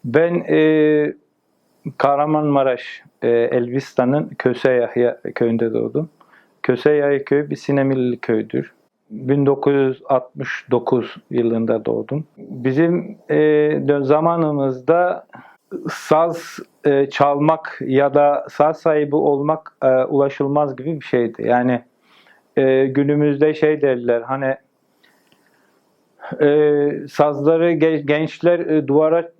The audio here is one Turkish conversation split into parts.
Ben Kahramanmaraş, Elbistan'ın Köseyahya köyünde doğdum. Köseyahya köyü bir Sinemili köydür. 1969 yılında doğdum. Bizim zamanımızda saz çalmak ya da saz sahibi olmak ulaşılmaz gibi bir şeydi. Yani günümüzde şey derler, hani sazları gençler duvara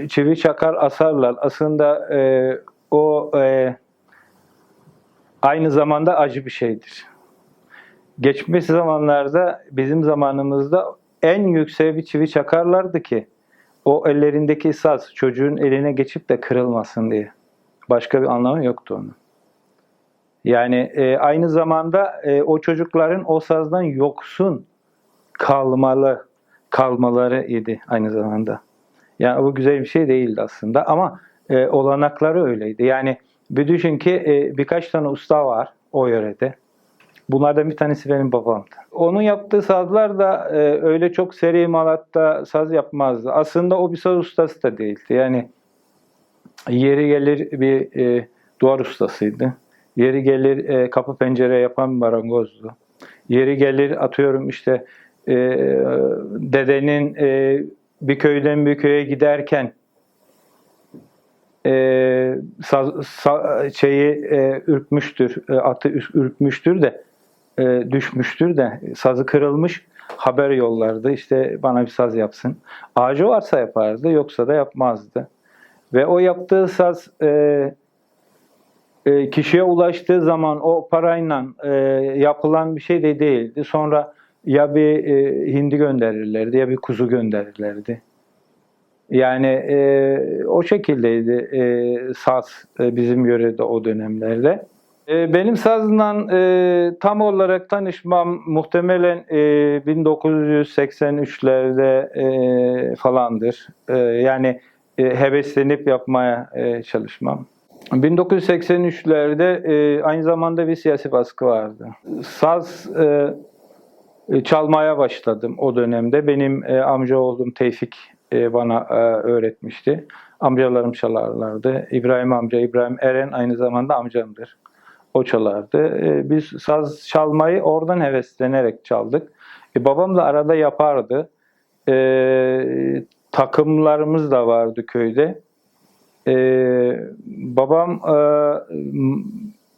çivi çakar asarlar. Aslında o aynı zamanda acı bir şeydir. Geçmiş zamanlarda, bizim zamanımızda en yüksek bir çivi çakarlardı ki o ellerindeki saz çocuğun eline geçip de kırılmasın diye. Başka bir anlamı yoktu onun. Yani aynı zamanda o çocukların o sazdan yoksun kalmaları idi aynı zamanda. Yani bu güzel bir şey değildi aslında ama olanakları öyleydi. Yani bir düşün ki birkaç tane usta var o yörede. Bunlardan bir tanesi benim babamdı. Onun yaptığı sazlar da öyle çok seri imalatta saz yapmazdı. Aslında o bir saz ustası da değildi. Yani yeri gelir bir duvar ustasıydı. Yeri gelir kapı pencere yapan bir marangozdu. Yeri gelir atıyorum işte dedenin bir köyden bir köye giderken ürkmüştür, atı ürkmüştür de düşmüştür de sazı kırılmış, haber yollardı. İşte bana bir saz yapsın. Ağacı varsa yapardı, yoksa da yapmazdı. Ve o yaptığı saz kişiye ulaştığı zaman o parayla yapılan bir şey de değildi. Sonra ya bir hindi gönderirlerdi ya bir kuzu gönderirlerdi. Yani o şekildeydi saz bizim yörede o dönemlerde. Benim sazla tam olarak tanışmam muhtemelen 1983'lerde falandır. Yani heveslenip yapmaya çalışmam. 1983'lerde aynı zamanda bir siyasi baskı vardı. Saz çalmaya başladım o dönemde. Benim amca oğlum Tevfik bana öğretmişti. Amcalarım çalarlardı. İbrahim amca, İbrahim Eren aynı zamanda amcamdır. O çalardı. Biz saz çalmayı oradan heveslenerek çaldık. Babam da arada yapardı. Takımlarımız da vardı köyde. Babam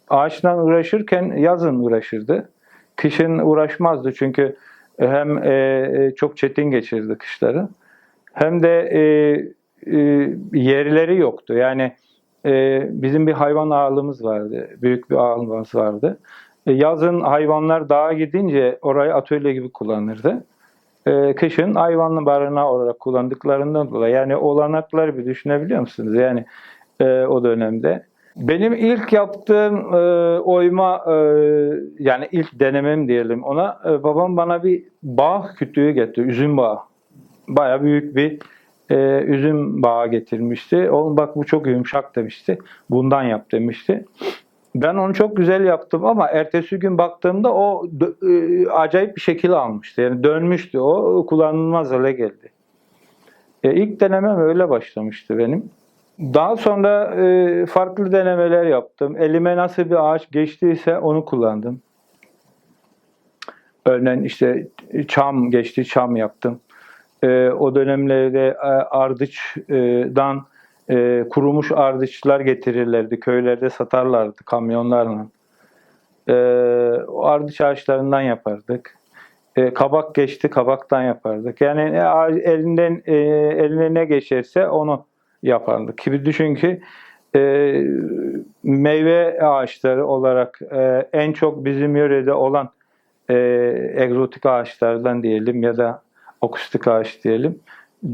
ağaçla uğraşırken yazın uğraşırdı. Kışın uğraşmazdı çünkü hem çok çetin geçirdi kışları hem de yerleri yoktu. Yani bizim bir hayvan ağalımız vardı. Büyük bir ağalımız vardı. Yazın hayvanlar dağa gidince orayı atölye gibi kullanırdı. Kışın hayvanlı barınağı olarak kullandıklarından dolayı. Yani olanakları bir düşünebiliyor musunuz? Yani o dönemde. Benim ilk yaptığım oyma, yani ilk denemem diyelim ona, babam bana bir bağ kütüğü getirdi, üzüm bağı. Baya büyük bir üzüm bağı getirmişti. Oğlum bak bu çok yumuşak demişti. Bundan yap demişti. Ben onu çok güzel yaptım ama ertesi gün baktığımda o acayip bir şekil almıştı. Yani dönmüştü. O kullanılmaz hale geldi. İlk denemem öyle başlamıştı benim. Daha sonra farklı denemeler yaptım. Elime nasıl bir ağaç geçtiyse onu kullandım. Örneğin işte çam geçti, çam yaptım. O dönemlerde ardıçtan kurumuş ardıçlar getirirlerdi. Köylerde satarlardı kamyonlarla. O ardıç ağaçlarından yapardık. Kabak geçti, kabaktan yapardık. Yani eline ne geçerse onu yapardık. Gibi düşün ki meyve ağaçları olarak en çok bizim yörede olan egzotik ağaçlardan diyelim ya da akustik ağaç diyelim.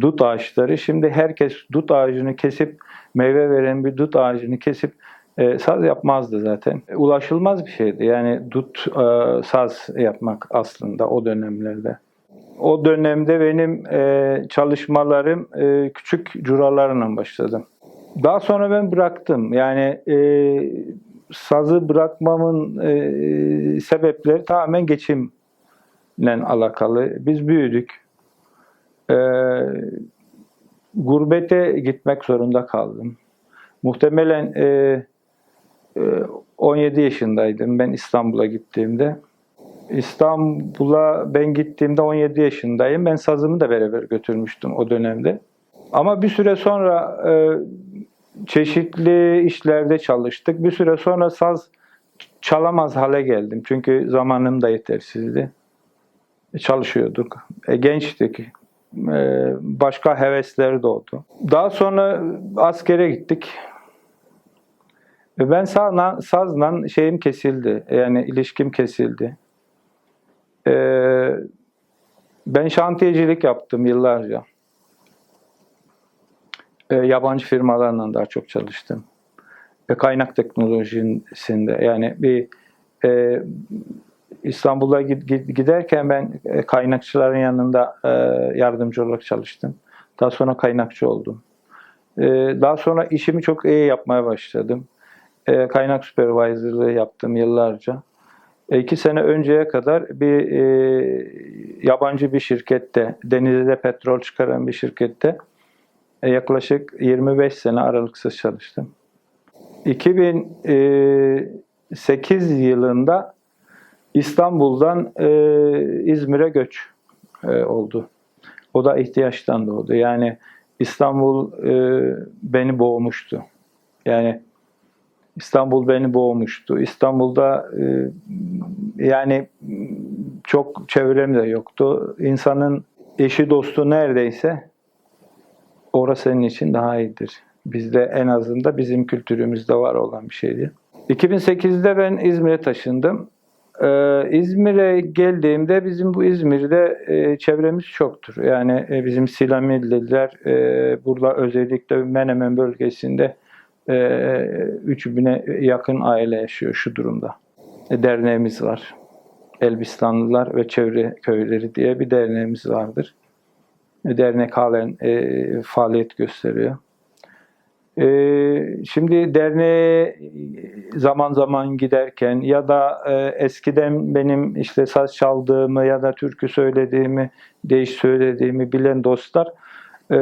Dut ağaçları. Şimdi herkes dut ağacını kesip, meyve veren bir dut ağacını kesip saz yapmazdı zaten. Ulaşılmaz bir şeydi. Yani dut saz yapmak aslında o dönemlerde. O dönemde benim çalışmalarım küçük curalarla başladım. Daha sonra ben bıraktım. Yani sazı bırakmamın sebepleri tamamen geçimle alakalı. Biz büyüdük. gurbete gitmek zorunda kaldım. Muhtemelen 17 yaşındaydım ben İstanbul'a gittiğimde. İstanbul'a ben gittiğimde 17 yaşındayım. Ben sazımı da beraber götürmüştüm o dönemde. Ama bir süre sonra çeşitli işlerde çalıştık. Bir süre sonra saz çalamaz hale geldim. Çünkü zamanım da yetersizdi. Çalışıyorduk. Gençtik. Başka hevesleri doğdu. Daha sonra askere gittik. Ben sazla şeyim kesildi. Yani ilişkim kesildi. Ben şantiyecilik yaptım yıllarca. Yabancı firmalarla daha çok çalıştım. Kaynak teknolojisinde yani İstanbul'a giderken ben kaynakçıların yanında yardımcı olarak çalıştım. Daha sonra kaynakçı oldum. Daha sonra işimi çok iyi yapmaya başladım. Kaynak supervisor'lığı yaptım yıllarca. 2 sene önceye kadar bir yabancı bir şirkette, denizde petrol çıkaran bir şirkette yaklaşık 25 sene aralıksız çalıştım. 2008 yılında İstanbul'dan İzmir'e göç oldu. O da ihtiyaçtan doğdu. Yani İstanbul beni boğmuştu. Yani İstanbul beni boğmuştu. İstanbul'da yani çok çevrem de yoktu. İnsanın eşi dostu neredeyse orası senin için daha iyidir. Bizde en azından bizim kültürümüzde var olan bir şeydi. 2008'de ben İzmir'e taşındım. İzmir'e geldiğimde bizim bu İzmir'de çevremiz çoktur. Yani bizim Silamilliler burada özellikle Menemen bölgesinde 3000'e yakın aile yaşıyor şu durumda. Derneğimiz var. Elbistanlılar ve Çevre Köyleri diye bir derneğimiz vardır. Dernek halen faaliyet gösteriyor. Şimdi derneğe zaman zaman giderken ya da eskiden benim işte saz çaldığımı ya da türkü söylediğimi, değiş söylediğimi bilen dostlar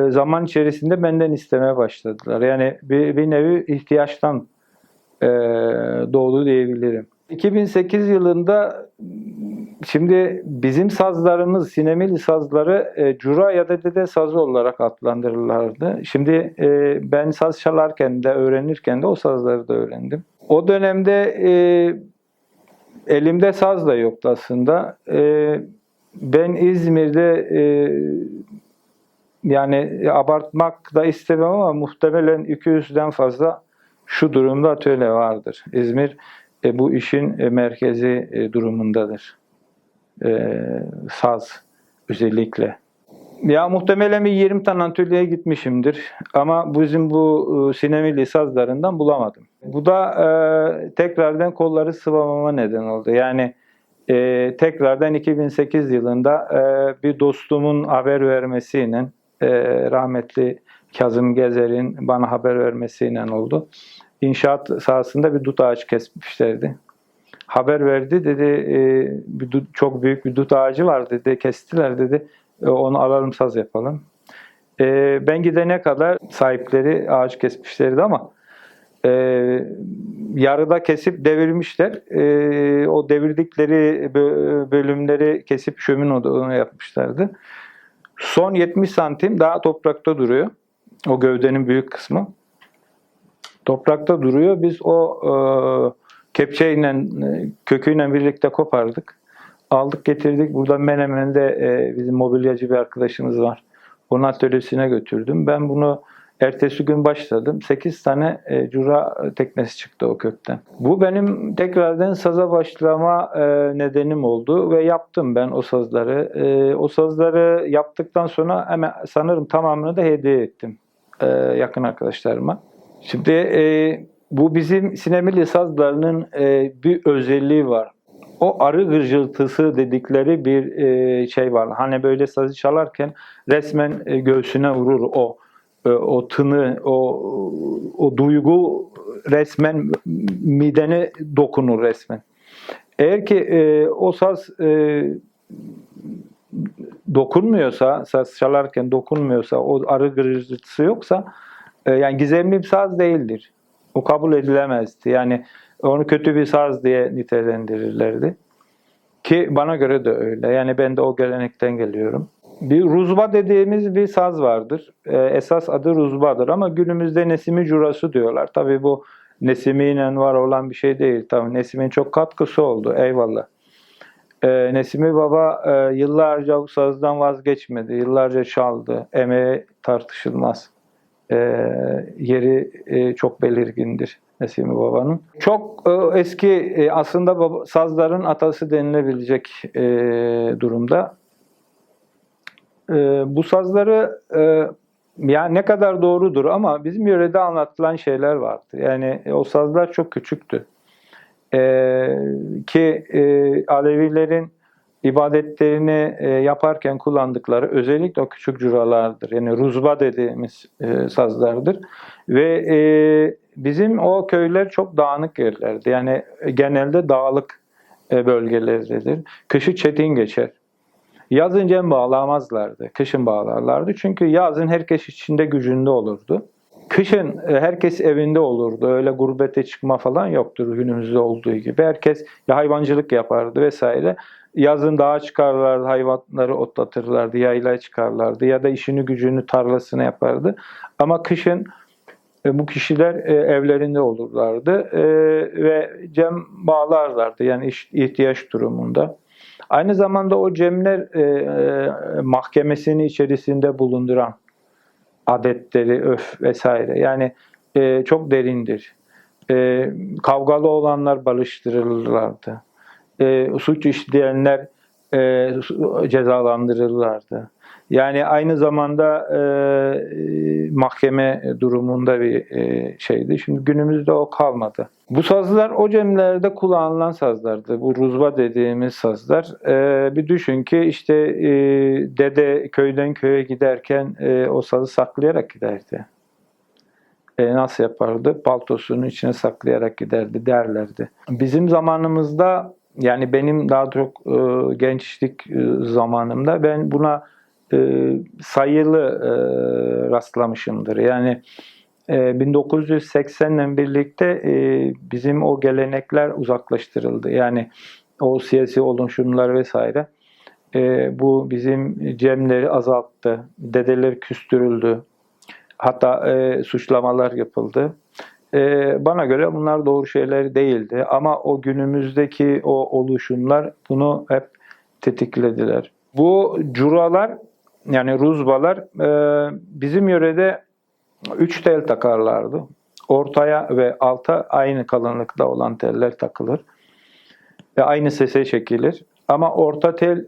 zaman içerisinde benden istemeye başladılar. Yani bir nevi ihtiyaçtan doğdu diyebilirim. 2008 yılında şimdi bizim sazlarımız, sinemili sazları cura ya da dede sazı olarak adlandırırlardı. Şimdi ben saz çalarken de öğrenirken de o sazları da öğrendim. O dönemde elimde saz da yoktu aslında. Ben İzmir'de yani abartmak da istemem ama muhtemelen 200'den fazla şu durumda atölye vardır. İzmir bu işin merkezi durumundadır. Saz özellikle. Ya muhtemelen bir 20 tane atölyeye gitmişimdir. Ama bizim bu sinemili sazlarından bulamadım. Bu da tekrardan kolları sıvamama neden oldu. Yani tekrardan 2008 yılında bir dostumun haber vermesiyle rahmetli Kazım Gezer'in bana haber vermesiyle oldu. İnşaat sahasında bir dut ağacı kesmişlerdi. Haber verdi dedi çok büyük bir dut ağacı var dedi, kestiler dedi, onu alalım saz yapalım. Ben gidene kadar sahipleri ağaç kesmişlerdi ama yarıda kesip devirmişler. O devirdikleri bölümleri kesip şömin odunu yapmışlardı. Son 70 santim daha toprakta duruyor. O gövdenin büyük kısmı. Toprakta duruyor. Biz o kepçeyle, köküyle birlikte kopardık. Aldık getirdik. Burada Menemen'de bizim mobilyacı bir arkadaşımız var. Onun atölyesine götürdüm. Ben bunu ertesi gün başladım. 8 tane cura teknesi çıktı o kökten. Bu benim tekrardan saza başlama nedenim oldu ve yaptım ben o sazları. O sazları yaptıktan sonra hemen sanırım tamamını da hediye ettim yakın arkadaşlarıma. Şimdi bu bizim sinemili sazlarının bir özelliği var. O arı gıcırtısı dedikleri bir şey var. Hani böyle sazı çalarken resmen göğsüne vurur o tını, o duygu resmen midene dokunur resmen. Eğer ki o saz dokunmuyorsa, saz çalarken dokunmuyorsa, o arı gırıltısı yoksa yani gizemli bir saz değildir. O kabul edilemezdi. Yani onu kötü bir saz diye nitelendirirlerdi. Ki bana göre de öyle. Yani ben de o gelenekten geliyorum. Bir ruzba dediğimiz bir saz vardır. Esas adı ruzbadır ama günümüzde nesimi curası diyorlar. Tabii bu nesimiyle var olan bir şey değil. Tabii nesimin çok katkısı oldu. Eyvallah. Nesimi Baba yıllarca bu sazdan vazgeçmedi. Yıllarca çaldı. Emeği tartışılmaz. E, Yeri çok belirgindir Nesimi Baba'nın. Çok eski aslında sazların atası denilebilecek durumda. Bu sazları yani ne kadar doğrudur ama bizim yörede anlatılan şeyler vardı. Yani o sazlar çok küçüktü. Ki Alevilerin ibadetlerini yaparken kullandıkları özellikle o küçük cüralardır. Yani ruzba dediğimiz sazlardır. Ve bizim o köyler çok dağınık yerlerdi. Yani genelde dağlık bölgelerdedir. Kışı çetin geçer. Yazın cem bağlamazlardı, kışın bağlarlardı. Çünkü yazın herkes içinde gücünde olurdu. Kışın herkes evinde olurdu. Öyle gurbete çıkma falan yoktur günümüzde olduğu gibi. Herkes ya hayvancılık yapardı vesaire. Yazın dağa çıkarlardı, hayvanları otlatırlardı, yaylaya çıkarlardı ya da işini gücünü tarlasına yapardı. Ama kışın bu kişiler evlerinde olurlardı ve cem bağlarlardı yani ihtiyaç durumunda. Aynı zamanda o cemler mahkemesini içerisinde bulunduran adetleri, öf vesaire yani çok derindir. Kavgalı olanlar barıştırılırlardı. Suç işleyenler cezalandırırlardı. Yani aynı zamanda mahkeme durumunda bir şeydi. Şimdi günümüzde o kalmadı. Bu sazlar o cemlerde kullanılan sazlardı. Bu ruzba dediğimiz sazlar. Bir düşün ki işte dede köyden köye giderken o sazı saklayarak giderdi. Nasıl yapardı? Paltosunun içine saklayarak giderdi derlerdi. Bizim zamanımızda yani benim daha çok gençlik zamanımda ben buna sayılı rastlamışımdır. Yani 1980'le birlikte bizim o gelenekler uzaklaştırıldı. Yani o siyasi oluşumlar vesaire bu bizim cemleri azalttı. Dedeler küstürüldü. Hatta suçlamalar yapıldı. Bana göre bunlar doğru şeyler değildi. Ama o günümüzdeki o oluşumlar bunu hep tetiklediler. Bu curalar yani ruzbalar bizim yörede 3 tel takarlardı. Ortaya ve alta aynı kalınlıkta olan teller takılır. Ve aynı sese çekilir. Ama orta tel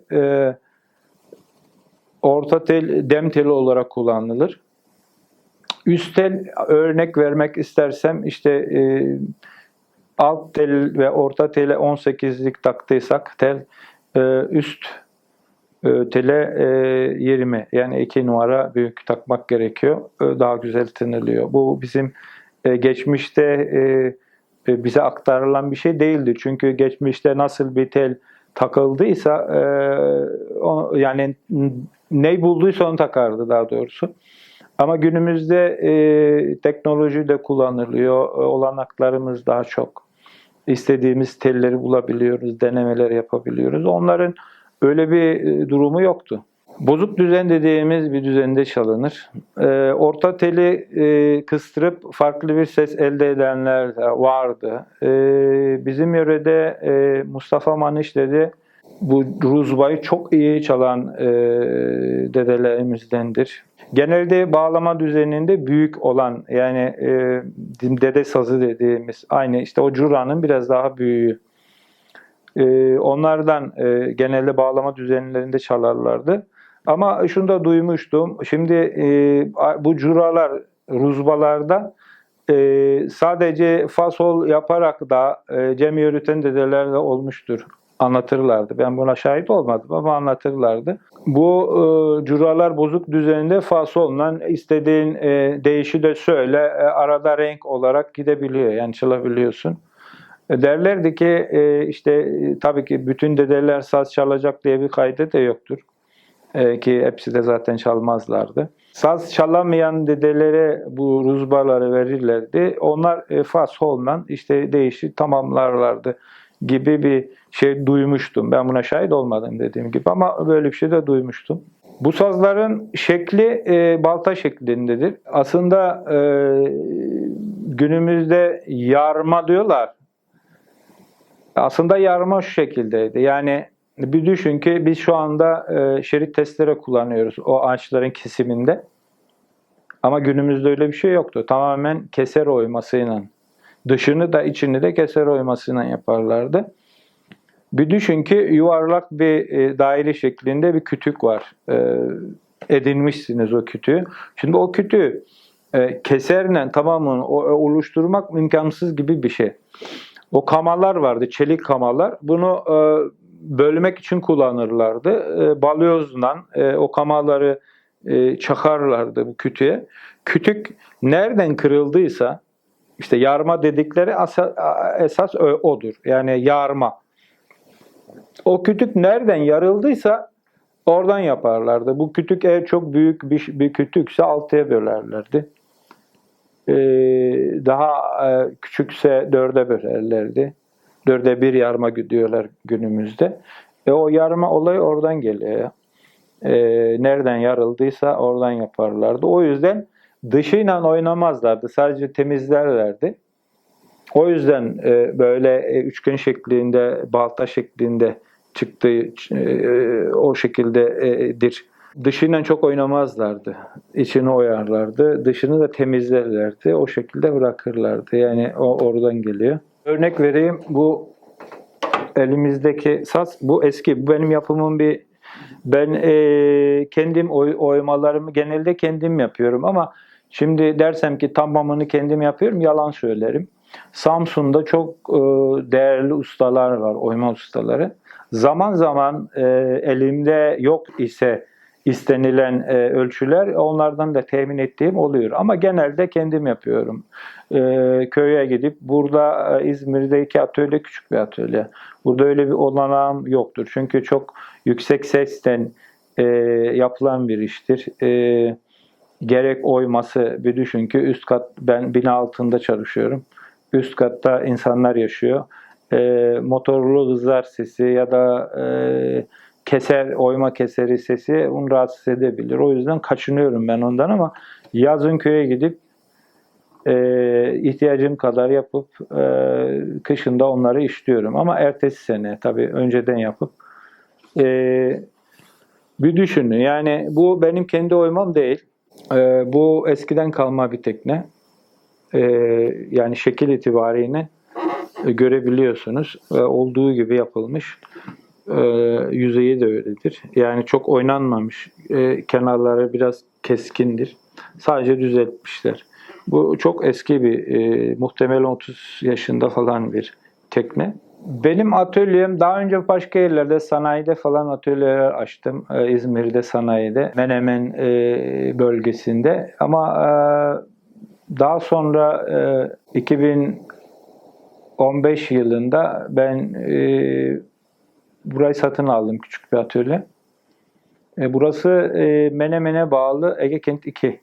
dem teli olarak kullanılır. Üst tel örnek vermek istersem işte alt tel ve orta tele 18'lik taktıysak tel üst tele 20 yani 2 numara büyük takmak gerekiyor. Daha güzel tınlıyor. Bu bizim geçmişte bize aktarılan bir şey değildi. Çünkü geçmişte nasıl bir tel takıldıysa yani ne bulduysa onu takardı daha doğrusu. Ama günümüzde teknoloji de kullanılıyor. Olanaklarımız daha çok. İstediğimiz telleri bulabiliyoruz, denemeler yapabiliyoruz. Onların öyle bir durumu yoktu. Bozuk düzen dediğimiz bir düzende çalınır. Orta teli kıstırıp farklı bir ses elde edenler de vardı. Bizim yörede Mustafa Maniş dedi, bu ruzbayı çok iyi çalan dedelerimizdendir. Genelde bağlama düzeninde büyük olan yani dede sazı dediğimiz aynı işte o curanın biraz daha büyüğü. Onlardan genelde bağlama düzenlerinde çalarlardı. Ama şunu da duymuştum. Şimdi bu curalar, ruzbalarda sadece fa sol yaparak da cem yürüten dedeler de olmuştur. Anlatırlardı. Ben buna şahit olmadım ama anlatırlardı. Bu curalar bozuk düzeninde fa solla istediğin değişi de söyle arada renk olarak gidebiliyor. Yani çalabiliyorsun. Derlerdi ki işte tabii ki bütün dedeler saz çalacak diye bir kaydı da yoktur. Ki hepsi de zaten çalmazlardı. Saz çalamayan dedelere bu ruzbaları verirlerdi. Onlar fa soldan işte değişik tamamlarlardı gibi bir şey duymuştum. Ben buna şahit olmadım dediğim gibi ama böyle bir şey de duymuştum. Bu sazların şekli balta şeklindedir. Aslında günümüzde yarma diyorlar. Aslında yarma şu şekildeydi. Yani bir düşün ki biz şu anda şerit testere kullanıyoruz o ağaçların kesiminde. Ama günümüzde öyle bir şey yoktu. Tamamen keser oymasıyla, dışını da içini de keser oymasıyla yaparlardı. Bir düşün ki yuvarlak bir daire şeklinde bir kütük var. Edinmişsiniz o kütüğü. Şimdi o kütüğü keserle tamamını oluşturmak imkansız gibi bir şey. O kamalar vardı, çelik kamalar. Bunu bölmek için kullanırlardı. Balyozla o kamaları çakarlardı bu kütüğe. Kütük nereden kırıldıysa, işte yarma dedikleri esas odur. Yani yarma. O kütük nereden yarıldıysa oradan yaparlardı. Bu kütük eğer çok büyük bir kütükse altıya bölerlerdi. Daha küçükse dörde bölerlerdi. Dörde bir yarma diyorlar günümüzde. O yarma olayı oradan geliyor. Nereden yarıldıysa oradan yaparlardı. O yüzden dışıyla oynamazlardı. Sadece temizlerlerdi. O yüzden böyle üçgen şeklinde, balta şeklinde çıktığı o şekildedir. Dışıyla çok oynamazlardı. İçini oyarlardı. Dışını da temizlerlerdi. O şekilde bırakırlardı. Yani o oradan geliyor. Örnek vereyim. Bu elimizdeki saz, bu eski. Bu benim yapımım ben kendim oymalarımı genelde kendim yapıyorum ama şimdi dersem ki tamamını kendim yapıyorum yalan söylerim. Samsun'da çok değerli ustalar var, oyma ustaları. Zaman zaman elimde yok ise istenilen ölçüler onlardan da temin ettiğim oluyor. Ama genelde kendim yapıyorum. Köye gidip burada İzmir'deki atölye küçük bir atölye. Burada öyle bir olanağım yoktur. Çünkü çok yüksek sesten yapılan bir iştir. Gerek oyması bir düşün ki üst kat ben bina altında çalışıyorum. Üst katta insanlar yaşıyor. Motorlu hızlar sesi ya da oyma keseri sesi onu rahatsız edebilir. O yüzden kaçınıyorum ben ondan ama yazın köye gidip ihtiyacım kadar yapıp kışında onları işliyorum. Ama ertesi sene tabii önceden yapıp bir düşünün. Yani bu benim kendi oymam değil. Bu eskiden kalma bir tekne. Yani şekil itibariyle görebiliyorsunuz. Olduğu gibi yapılmış. Yüzeyi de öyledir. Yani çok oynanmamış. Kenarları biraz keskindir. Sadece düzeltmişler. Bu çok eski muhtemelen 30 yaşında falan bir tekne. Benim atölyem daha önce başka yerlerde sanayide falan atölyeler açtım. İzmir'de sanayide, Menemen bölgesinde. Ama daha sonra 2015 yılında ben burayı satın aldım, küçük bir atölye. Burası Menemen'e bağlı Egekent 2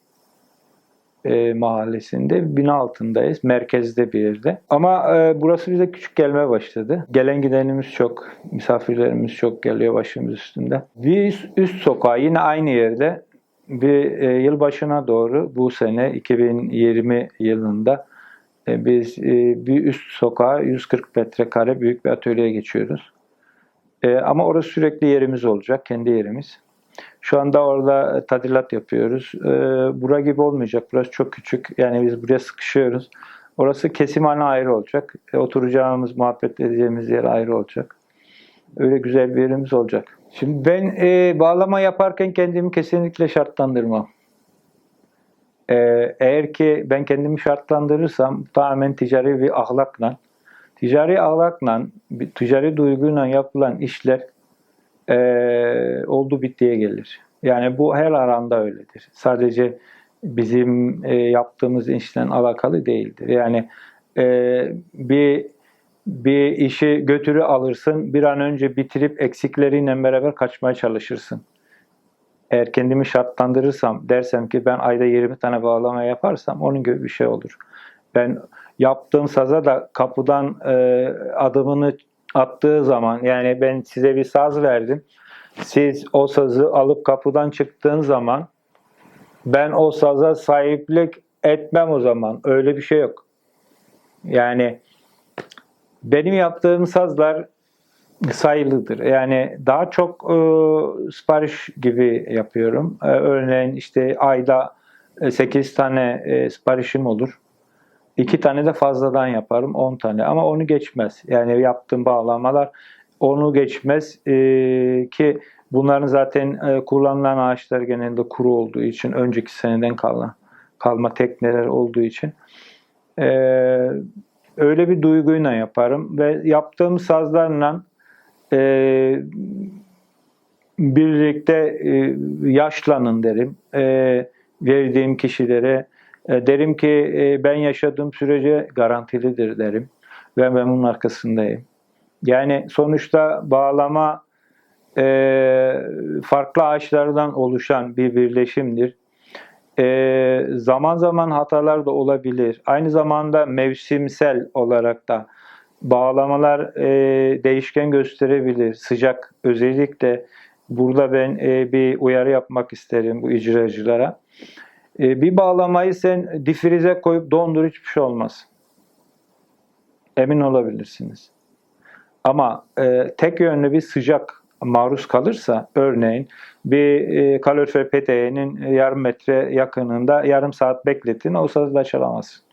mahallesinde, bina altındayız. Merkezde bir yerde. Ama burası bize küçük gelmeye başladı. Gelen gidenimiz çok, misafirlerimiz çok geliyor başımız üstünde. Bir üst sokağı yine aynı yerde bir yılbaşına doğru bu sene 2020 yılında biz bir üst sokağa 140 metrekare büyük bir atölyeye geçiyoruz. Ama orası sürekli yerimiz olacak, kendi yerimiz. Şu anda orada tadilat yapıyoruz. Bura gibi olmayacak. Burası çok küçük. Yani biz buraya sıkışıyoruz. Orası kesimhane ayrı olacak. Oturacağımız, muhabbet edeceğimiz yer ayrı olacak. Öyle güzel bir yerimiz olacak. Şimdi ben bağlama yaparken kendimi kesinlikle şartlandırmam. Eğer ki ben kendimi şartlandırırsam tamamen ticari ticari duyguyla yapılan işler oldu bittiye gelir. Yani bu her alanda öyledir. Sadece bizim yaptığımız işle alakalı değildir. Yani bir işi götürü alırsın, bir an önce bitirip eksikleriyle beraber kaçmaya çalışırsın. Eğer kendimi şartlandırırsam, dersem ki ben ayda 20 tane bağlama yaparsam onun gibi bir şey olur. Ben yaptığım saza da kapıdan adımını attığı zaman, yani ben size bir saz verdim. Siz o sazı alıp kapıdan çıktığın zaman ben o saza sahiplik etmem o zaman. Öyle bir şey yok. Yani benim yaptığım sazlar sayılıdır. Yani daha çok sipariş gibi yapıyorum. Örneğin işte ayda 8 tane siparişim olur. 2 tane de fazladan yaparım, 10 tane. Ama onu geçmez. Yani yaptığım bağlamalar onu geçmez ki bunların zaten kullanılan ağaçlar genelde kuru olduğu için, önceki seneden kalma tekneler olduğu için öyle bir duyguyla yaparım ve yaptığım sazlarla birlikte yaşlanın derim. Verdiğim kişilere derim ki ben yaşadığım sürece garantilidir derim ve ben bunun arkasındayım. Yani sonuçta bağlama farklı ağaçlardan oluşan bir birleşimdir. Zaman zaman hatalar da olabilir. Aynı zamanda mevsimsel olarak da bağlamalar değişken gösterebilir. Sıcak özellikle burada ben bir uyarı yapmak isterim bu icracılara. Bir bağlamayı sen difrize koyup dondur, hiçbir şey olmaz. Emin olabilirsiniz. Ama tek yönlü bir sıcak maruz kalırsa, örneğin bir kalorifer peteğinin yarım metre yakınında yarım saat bekletin, o sazı da çalamazsın.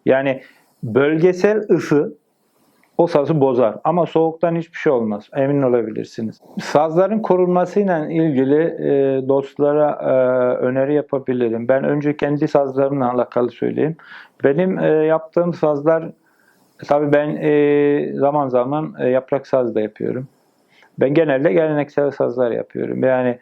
Yani bölgesel ısı o sazı bozar ama soğuktan hiçbir şey olmaz. Emin olabilirsiniz. Sazların korunmasıyla ilgili dostlara öneri yapabilirim. Ben önce kendi sazlarımla alakalı söyleyeyim. Benim yaptığım sazlar, tabii ben zaman zaman yaprak saz da yapıyorum. Ben genelde geleneksel sazlar yapıyorum. Yani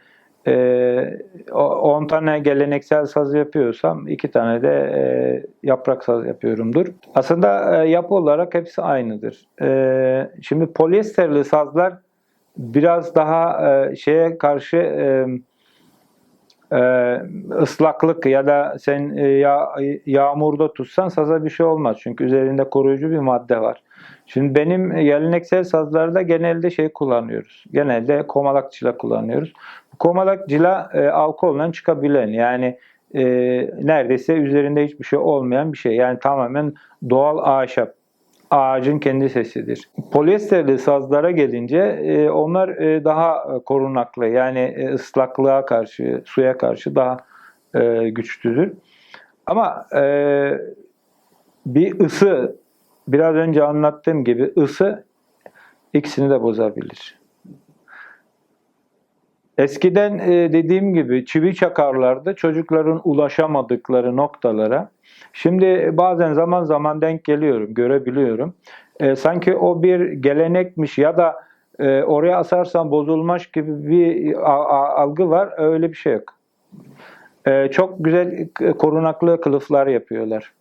10 tane geleneksel saz yapıyorsam 2 tane de yaprak saz yapıyorumdur. Aslında yapı olarak hepsi aynıdır. Şimdi polyesterli sazlar biraz daha şeye karşı ıslaklık ya da sen yağmurda tutsan saza bir şey olmaz. Çünkü üzerinde koruyucu bir madde var. Şimdi benim geleneksel sazlarda genelde şey kullanıyoruz. Genelde komalak cila kullanıyoruz. Komalak cila alkolle çıkabilen, yani neredeyse üzerinde hiçbir şey olmayan bir şey. Yani tamamen doğal ahşap. Ağacın kendi sesidir. Polyesterli sazlara gelince onlar daha korunaklı, yani ıslaklığa karşı, suya karşı daha güçlüdür. Ama bir ısı, biraz önce anlattığım gibi ısı ikisini de bozabilir. Eskiden dediğim gibi çivi çakarlardı çocukların ulaşamadıkları noktalara. Şimdi bazen zaman zaman denk geliyorum, görebiliyorum. Sanki o bir gelenekmiş ya da oraya asarsan bozulmuş gibi bir algı var. Öyle bir şey yok. Çok güzel korunaklı kılıflar yapıyorlar.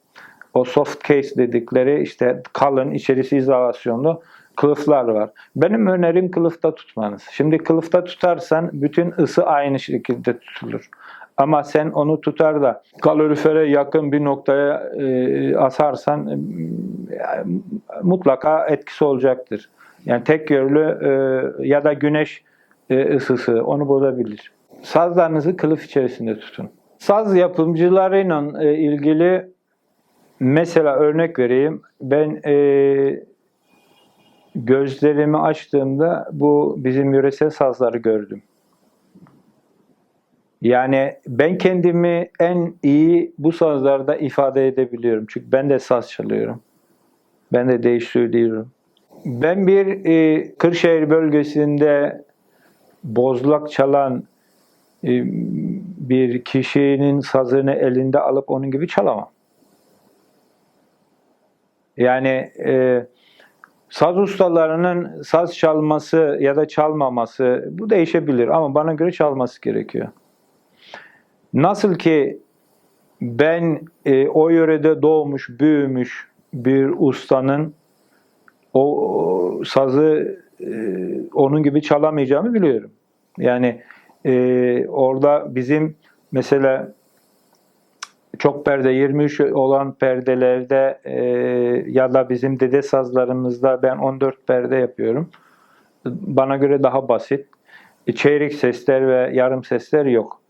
O soft case dedikleri, işte kalın, içerisi izolasyonlu kılıflar var. Benim önerim kılıfta tutmanız. Şimdi kılıfta tutarsan bütün ısı aynı şekilde tutulur. Ama sen onu tutar da kalorifere yakın bir noktaya asarsan mutlaka etkisi olacaktır. Yani tek yönlü ya da güneş ısısı onu bozabilir. Sazlarınızı kılıf içerisinde tutun. Saz yapımcılarıyla ilgili mesela örnek vereyim. Ben gözlerimi açtığımda bu bizim yöresel sazları gördüm. Yani ben kendimi en iyi bu sazlarda ifade edebiliyorum. Çünkü ben de saz çalıyorum. Ben de değiştiriyorum. Ben bir Kırşehir bölgesinde bozlak çalan bir kişinin sazını elinde alıp onun gibi çalamam. Yani saz ustalarının saz çalması ya da çalmaması bu değişebilir ama bana göre çalması gerekiyor. Nasıl ki ben o yörede doğmuş, büyümüş bir ustanın o sazı onun gibi çalamayacağımı biliyorum. Yani Orada bizim mesela çok perde 23 olan perdelerde ya da bizim dede sazlarımızda ben 14 perde yapıyorum. Bana göre daha basit. Çeyrek sesler ve yarım sesler yok.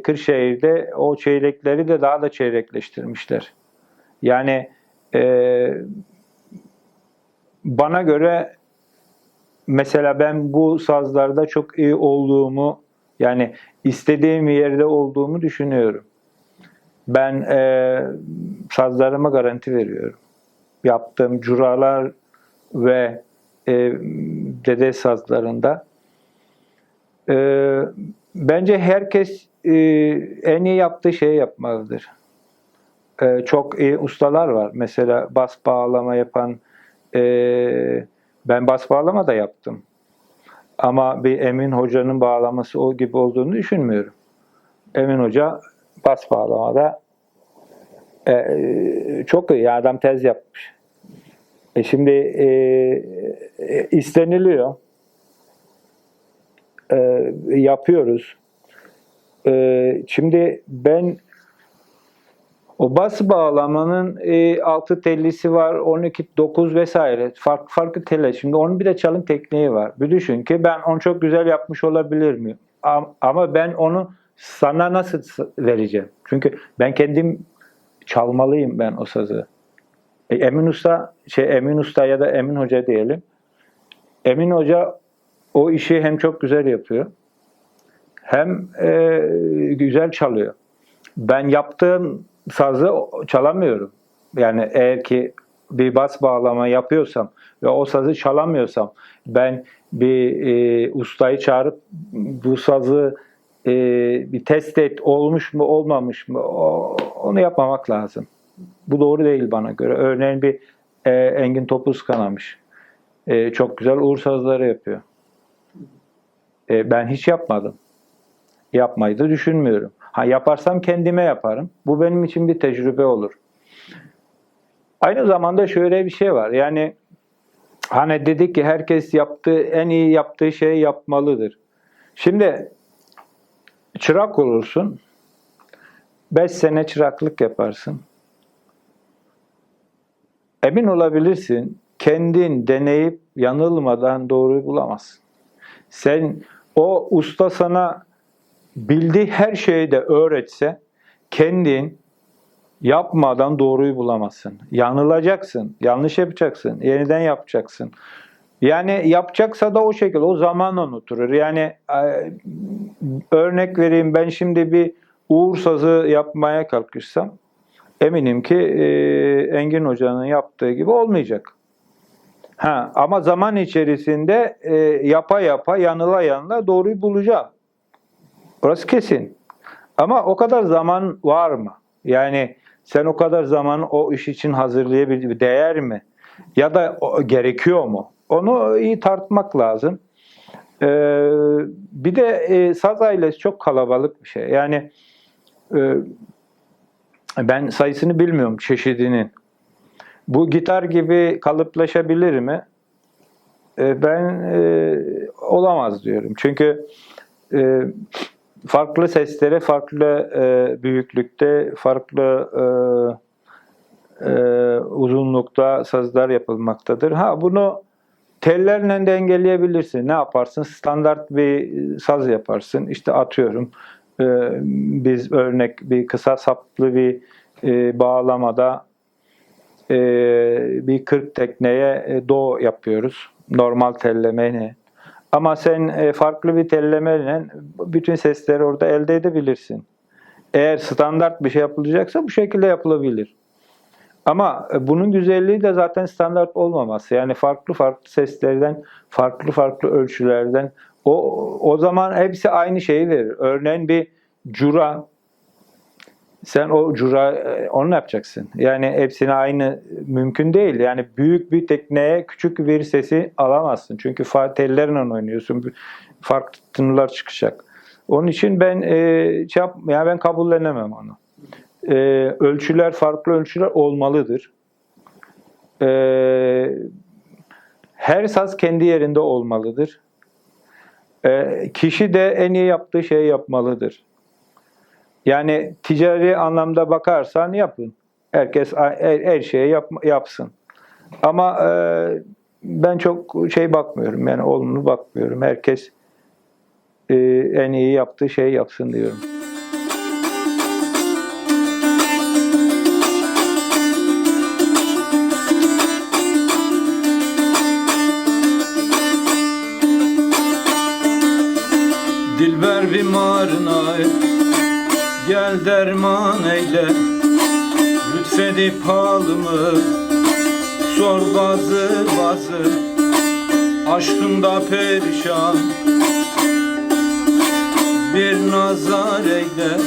Kırşehir'de o çeyrekleri de daha da çeyrekleştirmişler. Yani bana göre mesela ben bu sazlarda çok iyi olduğumu, yani istediğim yerde olduğumu düşünüyorum. Ben sazlarıma garanti veriyorum. Yaptığım curalar ve dede sazlarında. Bence herkes en iyi yaptığı şeyi yapmalıdır. Çok iyi ustalar var. Mesela bas bağlama yapan, ben bas bağlama da yaptım. Ama bir Emin Hoca'nın bağlaması o gibi olduğunu düşünmüyorum. Emin Hoca bas bağlamada çok iyi. Adam tez yapmış. Şimdi isteniliyor. Yapıyoruz. Şimdi ben o bas bağlamanın 6 tellisi var, 12, 9 vesaire. Farklı teller. Şimdi onun bir de çalım tekniği var. Bir düşün ki ben onu çok güzel yapmış olabilir miyim? Ama ben onu sana nasıl vereceğim? Çünkü ben kendim çalmalıyım ben o sazı. Emin Usta ya da Emin Hoca diyelim. Emin Hoca o işi hem çok güzel yapıyor, hem güzel çalıyor. Ben yaptığım sazı çalamıyorum. Yani eğer ki bir bas bağlama yapıyorsam ve o sazı çalamıyorsam, ben bir ustayı çağırıp bu sazı bir test et, olmuş mu olmamış mı, onu yapmamak lazım. Bu doğru değil bana göre. Örneğin bir Engin Topuz Kanamış. Çok güzel uğur sazları yapıyor. Ben hiç yapmadım. Yapmayı da düşünmüyorum. Yaparsam kendime yaparım. Bu benim için bir tecrübe olur. Aynı zamanda şöyle bir şey var. Yani hani dedik ki herkes en iyi yaptığı şeyi yapmalıdır. Şimdi çırak olursun. 5 sene çıraklık yaparsın. Emin olabilirsin, kendin deneyip yanılmadan doğruyu bulamazsın. O usta sana bildiği her şeyi de öğretse, kendin yapmadan doğruyu bulamazsın. Yanılacaksın, yanlış yapacaksın, yeniden yapacaksın. Yani yapacaksa da o şekilde, o zaman unuturur. Yani örnek vereyim, ben şimdi bir uğur sazı yapmaya kalkışsam, eminim ki Engin Hoca'nın yaptığı gibi olmayacak. Ama zaman içerisinde yapa yapa, yanıla yanıla doğruyu bulacağım. Orası kesin. Ama o kadar zaman var mı? Yani sen o kadar zamanı o iş için hazırlayabilir, değer mi? Ya da gerekiyor mu? Onu iyi tartmak lazım. Bir de saz ailesi çok kalabalık bir şey. Yani ben sayısını bilmiyorum, çeşidinin. Bu gitar gibi kalıplaşabilir mi? Ben olamaz diyorum. Çünkü farklı seslere, farklı büyüklükte, farklı uzunlukta sazlar yapılmaktadır. Bunu tellerle de engelleyebilirsin. Ne yaparsın? Standart bir saz yaparsın. İşte atıyorum, biz örnek bir kısa saplı bir bağlamada bir 40 tekneye do yapıyoruz. Normal tellemeyle. Ama sen farklı bir tellemeyle bütün sesleri orada elde edebilirsin. Eğer standart bir şey yapılacaksa bu şekilde yapılabilir. Ama bunun güzelliği de zaten standart olmaması. Yani farklı farklı seslerden, farklı farklı ölçülerden, o zaman hepsi aynı şeyi verir. Örneğin bir cura, sen o cura onu yapacaksın. Yani hepsine aynı mümkün değil. Yani büyük bir tekneye küçük bir sesi alamazsın. Çünkü tellerle oynuyorsun. Farklı tınılar çıkacak. Onun için ben kabullenemem onu. Farklı ölçüler olmalıdır. Her saz kendi yerinde olmalıdır. Kişi de en iyi yaptığı şeyi yapmalıdır. Yani ticari anlamda bakarsan yapın. Herkes her şeyi yapsın. Ama ben çok bakmıyorum. Yani olumlu bakmıyorum. Herkes en iyi yaptığı şeyi yapsın diyorum. Dilber bimarına gel derman eyle, lütfedip halımı sor bazı aşkında perişan bir nazar eyle,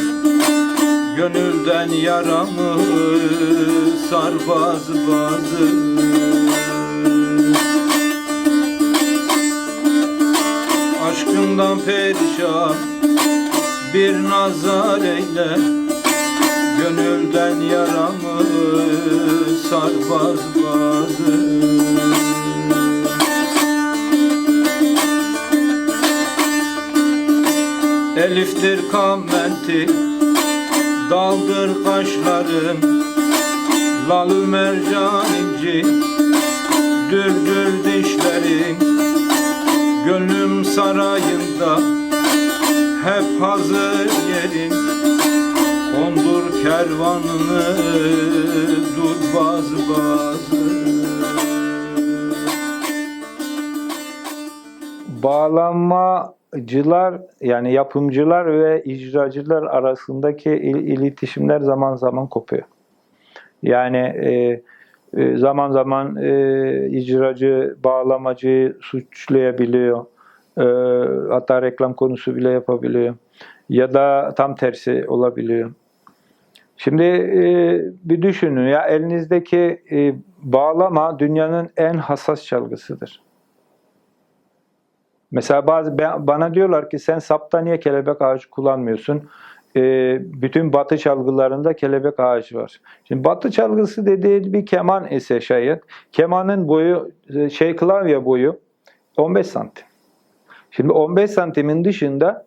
gönülden yaramı sar bazı aşkından perişan bir nazar eyle, gönülden yaramı sar bazı. Eliftir kamenti, daldır kaşlarım, lalü mercan inci, düldül dişlerin, gönlüm sarayında hep hazır yerin, kondur kervanını dur bazı. Bağlamacılar, yani yapımcılar ve icracılar arasındaki iletişimler zaman zaman kopuyor. Yani zaman zaman icracı bağlamacıyı suçlayabiliyor. Hatta reklam konusu bile yapabiliyor. Ya da tam tersi olabiliyor. Şimdi bir düşünün ya, elinizdeki bağlama dünyanın en hassas çalgısıdır. Mesela bana diyorlar ki sen sapta niye kelebek ağacı kullanmıyorsun? Bütün batı çalgılarında kelebek ağacı var. Şimdi batı çalgısı dediği bir keman ise şayet, kemanın boyu, klavye boyu 15 santim. Şimdi 15 santimin dışında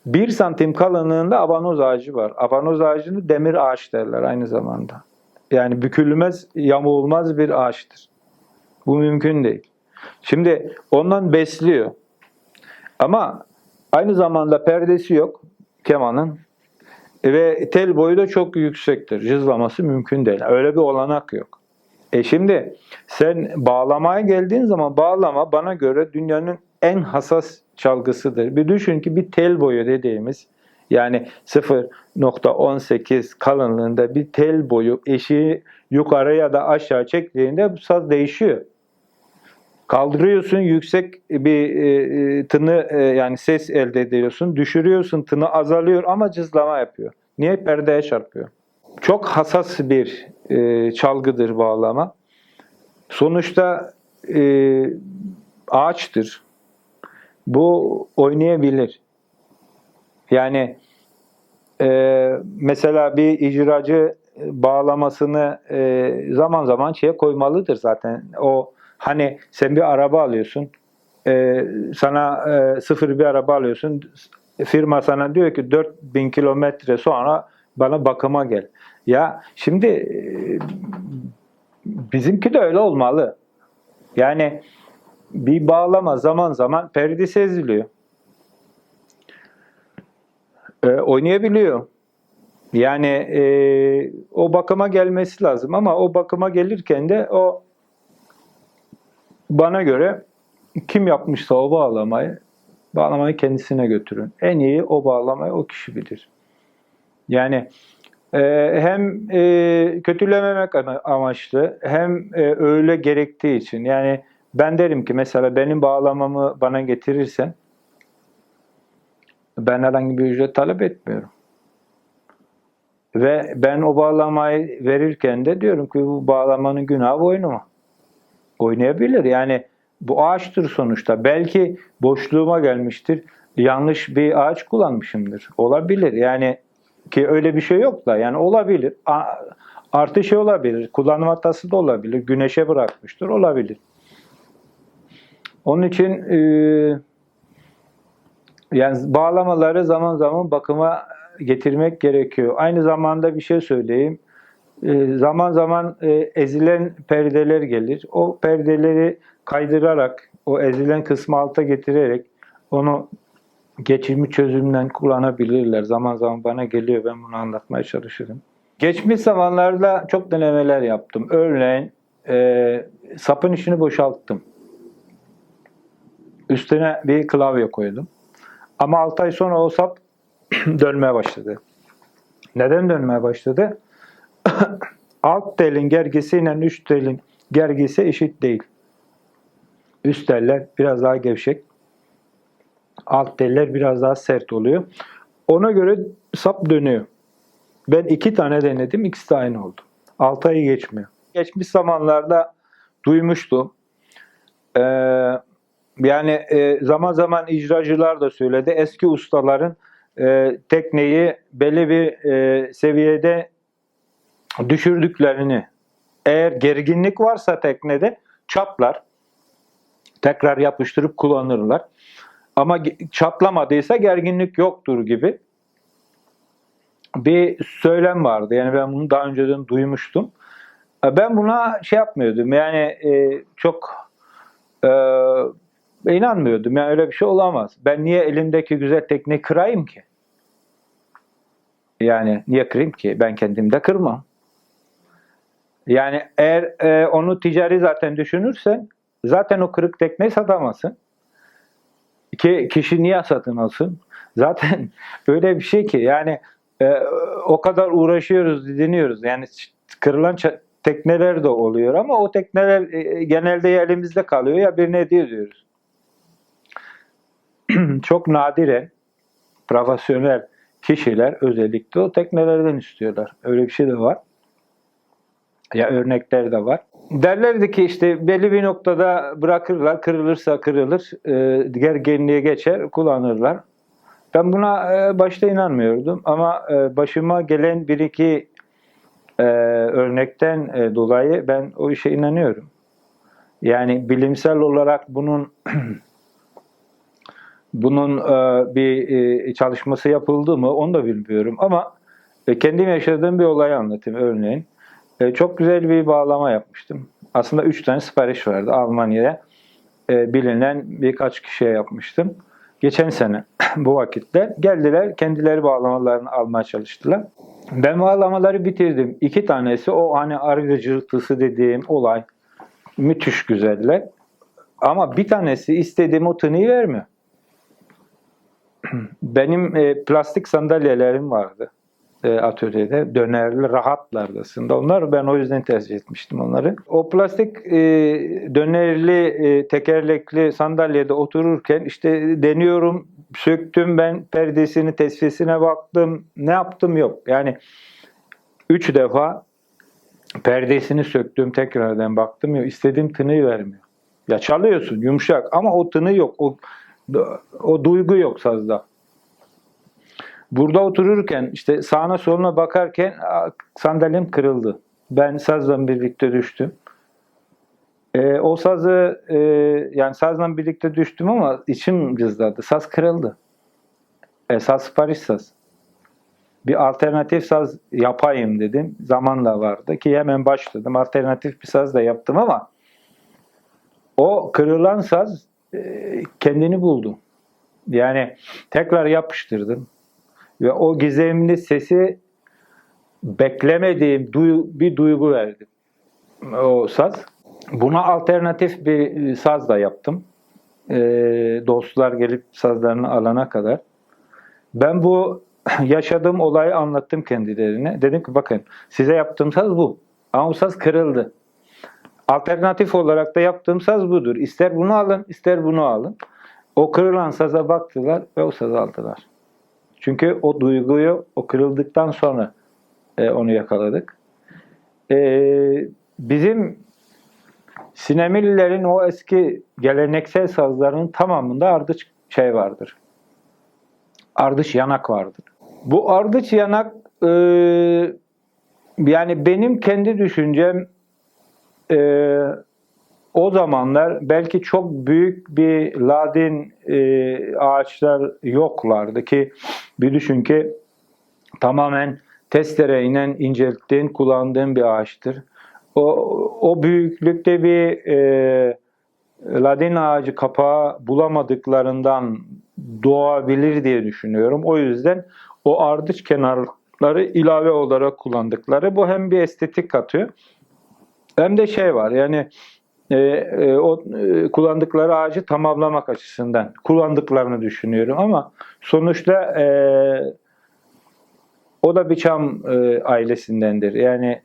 1 santim kalınlığında abanoz ağacı var. Abanoz ağacını demir ağaç derler aynı zamanda. Yani bükülmez, yamulmaz bir ağaçtır. Bu mümkün değil. Şimdi ondan besliyor. Ama aynı zamanda perdesi yok kemanın ve tel boyu da çok yüksektir. Cızlaması mümkün değil. Öyle bir olanak yok. Şimdi sen bağlamaya geldiğin zaman bağlama bana göre dünyanın en hassas çalgısıdır. Bir düşün ki bir tel boyu dediğimiz, yani 0.18 kalınlığında bir tel boyu eşiği yukarı ya da aşağı çektiğinde bu saz değişiyor. Kaldırıyorsun, yüksek bir tını, yani ses elde ediyorsun. Düşürüyorsun, tını azalıyor ama cızlama yapıyor. Niye? Perdeye çarpıyor. Çok hassas bir çalgıdır bağlama. Sonuçta ağaçtır. Bu oynayabilir. Yani mesela bir icracı bağlamasını zaman zaman koymalıdır zaten. O hani sen bir araba alıyorsun, sana sıfır bir araba alıyorsun, firma sana diyor ki 4000 kilometre sonra bana bakıma gel. Ya şimdi bizimki de öyle olmalı. Yani bir bağlama zaman zaman perdesi eziliyor. Oynayabiliyor. Yani o bakıma gelmesi lazım ama o bakıma gelirken de o, bana göre kim yapmışsa o bağlamayı kendisine götürün. En iyi o bağlamayı o kişi bilir. Yani hem kötülememek amaçlı hem öyle gerektiği için. Yani ben derim ki mesela benim bağlamamı bana getirirsen ben herhangi bir ücret talep etmiyorum. Ve ben o bağlamayı verirken de diyorum ki bu bağlamanın günahı boynuma. Oynayabilir. Yani bu ağaçtır sonuçta. Belki boşluğuma gelmiştir. Yanlış bir ağaç kullanmışımdır. Olabilir. Yani ki öyle bir şey yok da yani olabilir. Artı olabilir. Kullanım hatası da olabilir. Güneşe bırakmıştır. Olabilir. Onun için Yani bağlamaları zaman zaman bakıma getirmek gerekiyor. Aynı zamanda bir şey söyleyeyim. Zaman zaman ezilen perdeler gelir. O perdeleri kaydırarak, o ezilen kısmı alta getirerek onu geçici çözümden kullanabilirler. Zaman zaman bana geliyor, ben bunu anlatmaya çalışırım. Geçmiş zamanlarda çok denemeler yaptım. Örneğin sapın içini boşalttım. Üstüne bir klavye koydum. Ama 6 ay sonra o sap dönmeye başladı. Neden dönmeye başladı? Alt telin gergisiyle üst telin gergisi eşit değil. Üst teller biraz daha gevşek. Alt teller biraz daha sert oluyor. Ona göre sap dönüyor. Ben 2 tane denedim, ikisi de aynı oldu. 6 ayı geçmiyor. Geçmiş zamanlarda duymuştum. Yani zaman zaman icracılar da söyledi. Eski ustaların tekneyi belli bir seviyede düşürdüklerini, eğer gerginlik varsa teknede çatlar, tekrar yapıştırıp kullanırlar. Ama çatlamadıysa gerginlik yoktur gibi bir söylem vardı. Yani ben bunu daha önceden duymuştum. Ben buna şey yapmıyordum. Yani çok inanmıyordum. Yani öyle bir şey olamaz. Ben niye elimdeki güzel tekneyi kırayım ki? Yani niye kırayım ki? Ben kendimde kırmam. Yani eğer onu ticari zaten düşünürsen zaten o kırık tekneyi satamazsın. Kişi niye satın alsın? Zaten öyle bir şey ki yani o kadar uğraşıyoruz, didiniyoruz. Yani kırılan tekneler de oluyor ama o tekneler genelde ya elimizde kalıyor ya birine hediye ediyoruz. Çok nadiren profesyonel kişiler özellikle o teknelerden istiyorlar. Öyle bir şey de var. Ya örnekler de var. Derlerdi ki işte belli bir noktada bırakırlar, kırılırsa kırılır, gerginliğe geçer, kullanırlar. Ben buna başta inanmıyordum ama başıma gelen bir iki örnekten dolayı ben o işe inanıyorum. Yani bilimsel olarak bunun bir çalışması yapıldı mı onu da bilmiyorum ama kendim yaşadığım bir olayı anlatayım örneğin. Çok güzel bir bağlama yapmıştım. Aslında 3 tane sipariş vardı Almanya'ya. Bilinen birkaç kişiye yapmıştım. Geçen sene bu vakitte geldiler, kendileri bağlamalarını almaya çalıştılar. Ben bağlamaları bitirdim. 2 tanesi o hani arı cırıltısı dediğim olay. Müthiş güzeller. Ama bir tanesi istediğim o tınıyı vermiyor. Benim plastik sandalyelerim vardı atölyede. Dönerli, rahatlardı aslında. Onlar ben o yüzden tercih etmiştim onları. O plastik dönerli, tekerlekli sandalyede otururken işte deniyorum, söktüm ben perdesini, tesviyesine baktım. Ne yaptım yok. Yani 3 defa perdesini söktüm, tekrardan baktım yok. İstediğim tınıyı vermiyor. Ya çalıyorsun yumuşak ama o tını yok. O duygu yok sazda. Burada otururken işte sağına soluna bakarken sandalyem kırıldı. Ben sazla birlikte düştüm. O sazı yani sazla birlikte düştüm ama içim cızladı. Saz kırıldı. Saz sipariş saz. Bir alternatif saz yapayım dedim. Zaman da vardı ki hemen başladım. Alternatif bir saz da yaptım ama o kırılan saz kendini buldu. Yani tekrar yapıştırdım. Ve o gizemli sesi beklemediğim bir duygu verdi o saz. Buna alternatif bir saz da yaptım. Dostlar gelip sazlarını alana kadar. Ben bu yaşadığım olayı anlattım kendilerine. Dedim ki bakın size yaptığım saz bu. Ama o saz kırıldı. Alternatif olarak da yaptığım saz budur. İster bunu alın, ister bunu alın. O kırılan saza baktılar ve o sazı aldılar. Çünkü o duyguyu, o kırıldıktan sonra onu yakaladık. Bizim Sinemililerin o eski geleneksel sazlarının tamamında ardıç vardır. Ardıç yanak vardır. Bu ardıç yanak yani benim kendi düşüncem o zamanlar belki çok büyük bir ladin ağaçlar yoklardı ki bir düşün ki tamamen testereyle incelttiğin, kullandığın bir ağaçtır. O büyüklükte bir ladin ağacı kapağı bulamadıklarından doğabilir diye düşünüyorum. O yüzden o ardıç kenarları ilave olarak kullandıkları. Bu hem bir estetik katıyor hem de şey var yani kullandıkları ağacı tamamlamak açısından kullandıklarını düşünüyorum ama sonuçta o da bir çam ailesindendir. Yani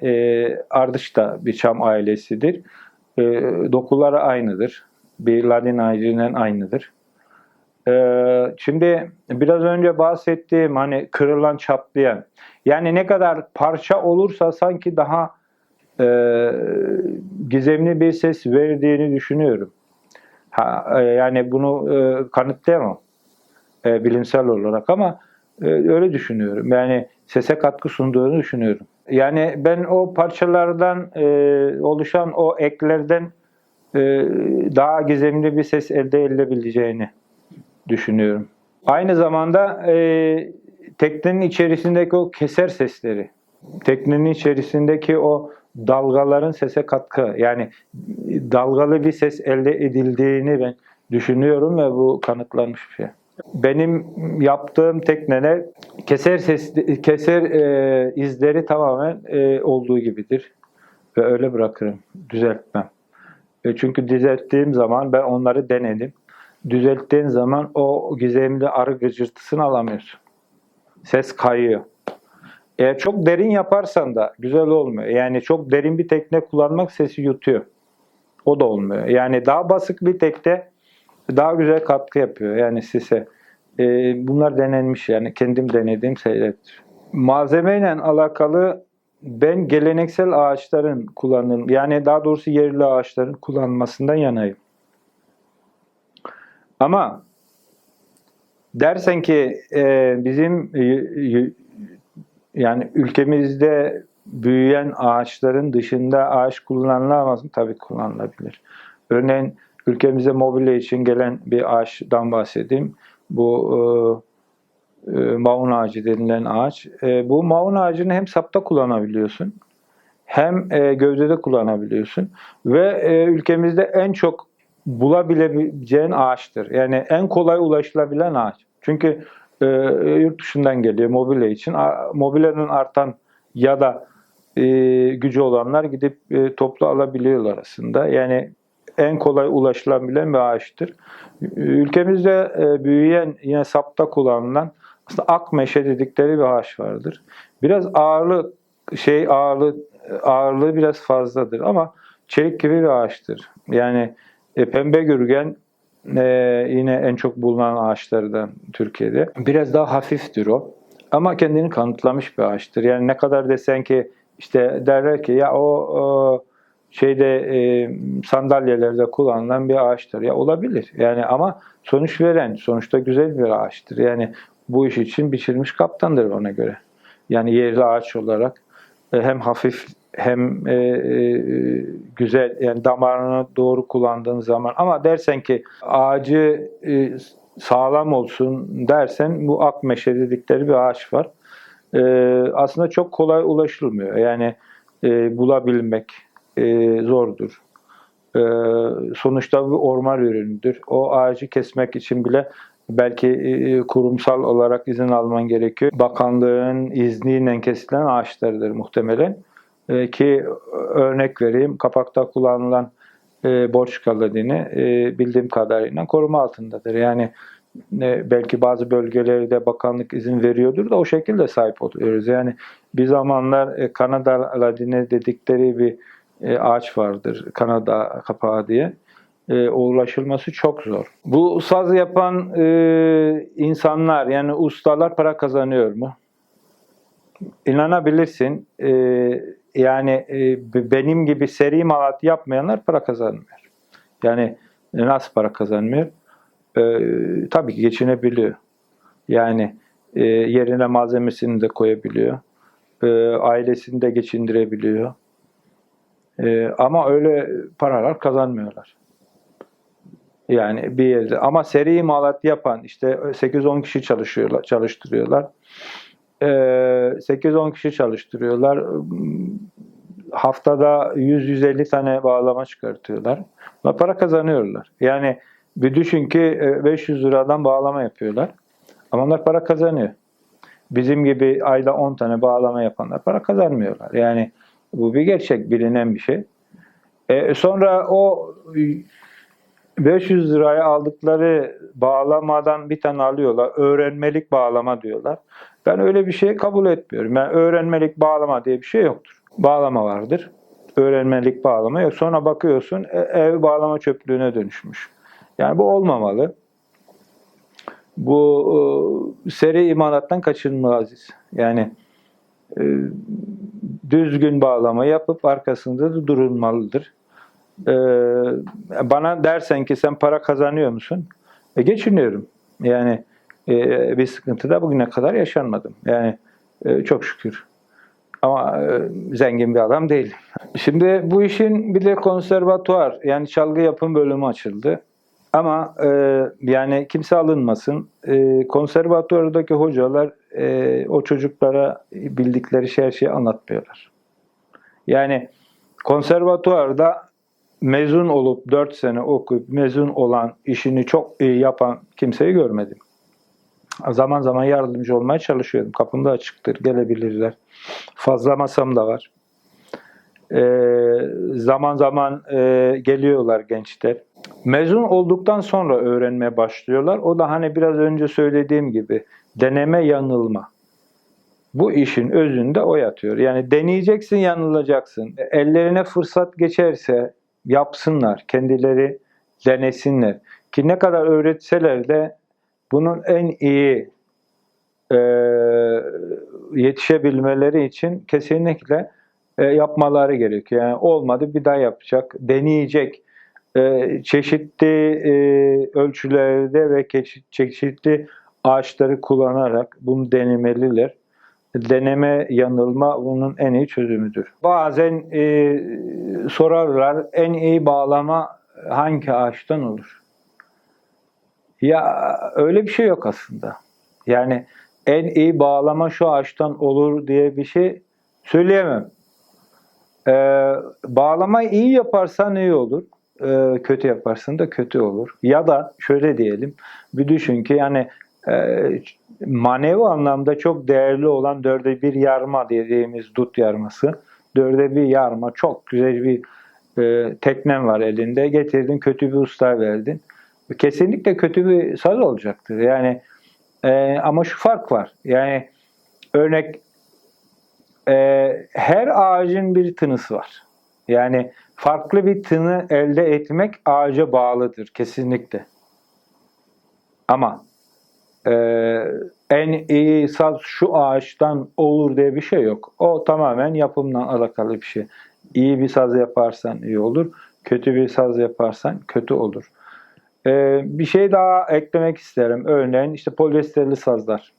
ardıç da bir çam ailesidir. Dokuları aynıdır. Bir ladin ağacıyla aynıdır. Şimdi biraz önce bahsettiğim hani kırılan, çatlayan, yani ne kadar parça olursa sanki daha gizemli bir ses verdiğini düşünüyorum. Yani bunu kanıtlayamam bilimsel olarak ama öyle düşünüyorum. Yani sese katkı sunduğunu düşünüyorum. Yani ben o parçalardan oluşan o eklerden daha gizemli bir ses elde edilebileceğini düşünüyorum. Aynı zamanda teknenin içerisindeki o keser sesleri, teknenin içerisindeki o dalgaların sese katkı, yani dalgalı bir ses elde edildiğini ben düşünüyorum ve bu kanıtlanmış bir şey. Benim yaptığım tekneler keser izleri tamamen olduğu gibidir ve öyle bırakırım, düzeltmem. Çünkü düzelttiğim zaman ben onları denedim. Düzelttiğin zaman o gizemli arı gıcırtısını alamıyorsun. Ses kayıyor. Eğer çok derin yaparsan da güzel olmuyor. Yani çok derin bir tekne kullanmak sesi yutuyor. O da olmuyor. Yani daha basık bir tekne daha güzel katkı yapıyor yani sese. Bunlar denenmiş yani kendim denediğim şeylerdir. Malzemeyle alakalı ben geleneksel ağaçların kullanılması, yani daha doğrusu yerli ağaçların kullanılmasından yanayım. Ama dersen ki bizim yani ülkemizde büyüyen ağaçların dışında ağaç kullanılamaz mı? Tabii kullanılabilir. Örneğin ülkemize mobilya için gelen bir ağaçtan bahsedeyim. Bu maun ağacı denilen ağaç. Bu maun ağacını hem sapta kullanabiliyorsun hem gövdede kullanabiliyorsun. Ve ülkemizde en çok bulabileceğin ağaçtır. Yani en kolay ulaşılabilen ağaç. Çünkü yurt dışından geliyor mobilya için. Mobilyanın artan ya da gücü olanlar gidip toplu alabiliyorlar aslında. Yani en kolay ulaşılabilen bir ağaçtır. Ülkemizde büyüyen, yine sapta kullanılan aslında akmeşe dedikleri bir ağaç vardır. Biraz ağırlığı biraz fazladır ama çelik gibi bir ağaçtır. Yani pembe gürgen yine en çok bulunan ağaçlardan Türkiye'de. Biraz daha hafiftir o. Ama kendini kanıtlamış bir ağaçtır. Yani ne kadar desen ki işte derler ki ya o sandalyelerde kullanılan bir ağaçtır. Ya olabilir. Yani ama sonuçta güzel bir ağaçtır. Yani bu iş için biçilmiş kaptandır ona göre. Yani yerli ağaç olarak hem hafif hem güzel, yani damarını doğru kullandığın zaman, ama dersen ki ağacı sağlam olsun dersen bu akmeşe dedikleri bir ağaç var. Aslında çok kolay ulaşılmıyor. Yani bulabilmek zordur. Sonuçta bir orman ürünüdür. O ağacı kesmek için bile belki kurumsal olarak izin alman gerekiyor. Bakanlığın izniyle kesilen ağaçlardır muhtemelen. Ki örnek vereyim, kapakta kullanılan borçka ladini bildiğim kadarıyla koruma altındadır. Yani belki bazı bölgelerde bakanlık izin veriyordur da o şekilde sahip oluyoruz. Yani bir zamanlar Kanada ladini dedikleri bir ağaç vardır, Kanada kapağı diye. Ulaşılması çok zor. Bu saz yapan insanlar, yani ustalar para kazanıyor mu? İnanabilirsin. Yani benim gibi seri imalat yapmayanlar para kazanmıyor. Yani nasıl para kazanmıyor? Tabii ki geçinebiliyor. Yani yerine malzemesini de koyabiliyor. Ailesini de geçindirebiliyor. Ama öyle paralar kazanmıyorlar. Yani bir yerde. Ama seri imalat yapan işte 8-10 kişi çalıştırıyorlar. 8-10 kişi çalıştırıyorlar. Haftada 100-150 tane bağlama çıkartıyorlar. Ve para kazanıyorlar. Yani bir düşün ki 500 liradan bağlama yapıyorlar. Ama onlar para kazanıyor. Bizim gibi ayda 10 tane bağlama yapanlar para kazanmıyorlar. Yani bu bir gerçek, bilinen bir şey. Sonra o 500 liraya aldıkları bağlamadan bir tane alıyorlar. Öğrenmelik bağlama diyorlar. Ben öyle bir şey kabul etmiyorum. Yani öğrenmelik bağlama diye bir şey yoktur. Bağlama vardır. Öğrenmelik bağlama yok. Sonra bakıyorsun ev bağlama çöplüğüne dönüşmüş. Yani bu olmamalı. Bu seri imalattan kaçınılmaz. Yani düzgün bağlama yapıp arkasında da durulmalıdır. Bana dersen ki sen para kazanıyor musun? Geçiniyorum. Yani bir sıkıntı da bugüne kadar yaşanmadım. Yani çok şükür. Ama zengin bir adam değilim. Şimdi bu işin bir de konservatuvar, yani çalgı yapım bölümü açıldı. Ama yani kimse alınmasın. Konservatuvardaki hocalar o çocuklara bildikleri her şeyi anlatmıyorlar. Yani konservatuvarda mezun olup 4 sene okuyup mezun olan, işini çok iyi yapan kimseyi görmedim. Zaman zaman yardımcı olmaya çalışıyorum. Kapım da açıktır, gelebilirler. Fazla masam da var. Zaman zaman geliyorlar gençler. Mezun olduktan sonra öğrenmeye başlıyorlar. O da hani biraz önce söylediğim gibi deneme yanılma. Bu işin özünde o yatıyor. Yani deneyeceksin, yanılacaksın. Ellerine fırsat geçerse yapsınlar, kendileri denesinler. Ki ne kadar öğretseler de bunun en iyi yetişebilmeleri için kesinlikle yapmaları gerekiyor. Yani olmadı bir daha yapacak, deneyecek. Çeşitli ölçülerde ve çeşitli ağaçları kullanarak bunu denemeliler. Deneme yanılma bunun en iyi çözümüdür. Bazen sorarlar, en iyi bağlama hangi ağaçtan olur? Ya öyle bir şey yok aslında. Yani en iyi bağlama şu ağaçtan olur diye bir şey söyleyemem. Bağlamayı iyi yaparsan iyi olur. Kötü yaparsan da kötü olur. Ya da şöyle diyelim, bir düşün ki yani manevi anlamda çok değerli olan 1/4 yarma dediğimiz dut yarması. 1/4 yarma, çok güzel bir teknen var elinde. Getirdin, kötü bir usta verdin. Kesinlikle kötü bir saz olacaktır. Yani ama şu fark var. Yani örnek her ağacın bir tınısı var. Yani farklı bir tını elde etmek ağaca bağlıdır kesinlikle. Ama en iyi saz şu ağaçtan olur diye bir şey yok. O tamamen yapımla alakalı bir şey. İyi bir saz yaparsan iyi olur, kötü bir saz yaparsan kötü olur. Bir şey daha eklemek isterim. Örneğin işte polyesterli sazlar.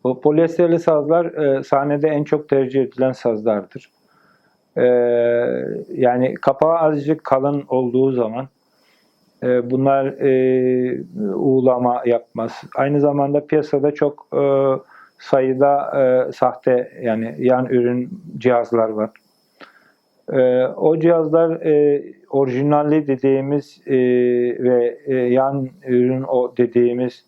Bu polyesterli sazlar sahnede en çok tercih edilen sazlardır. Yani kapağı azıcık kalın olduğu zaman bunlar uğulama yapmaz. Aynı zamanda piyasada çok sayıda sahte, yani yan ürün cihazlar var. O cihazlar orijinali dediğimiz ve yan ürün o dediğimiz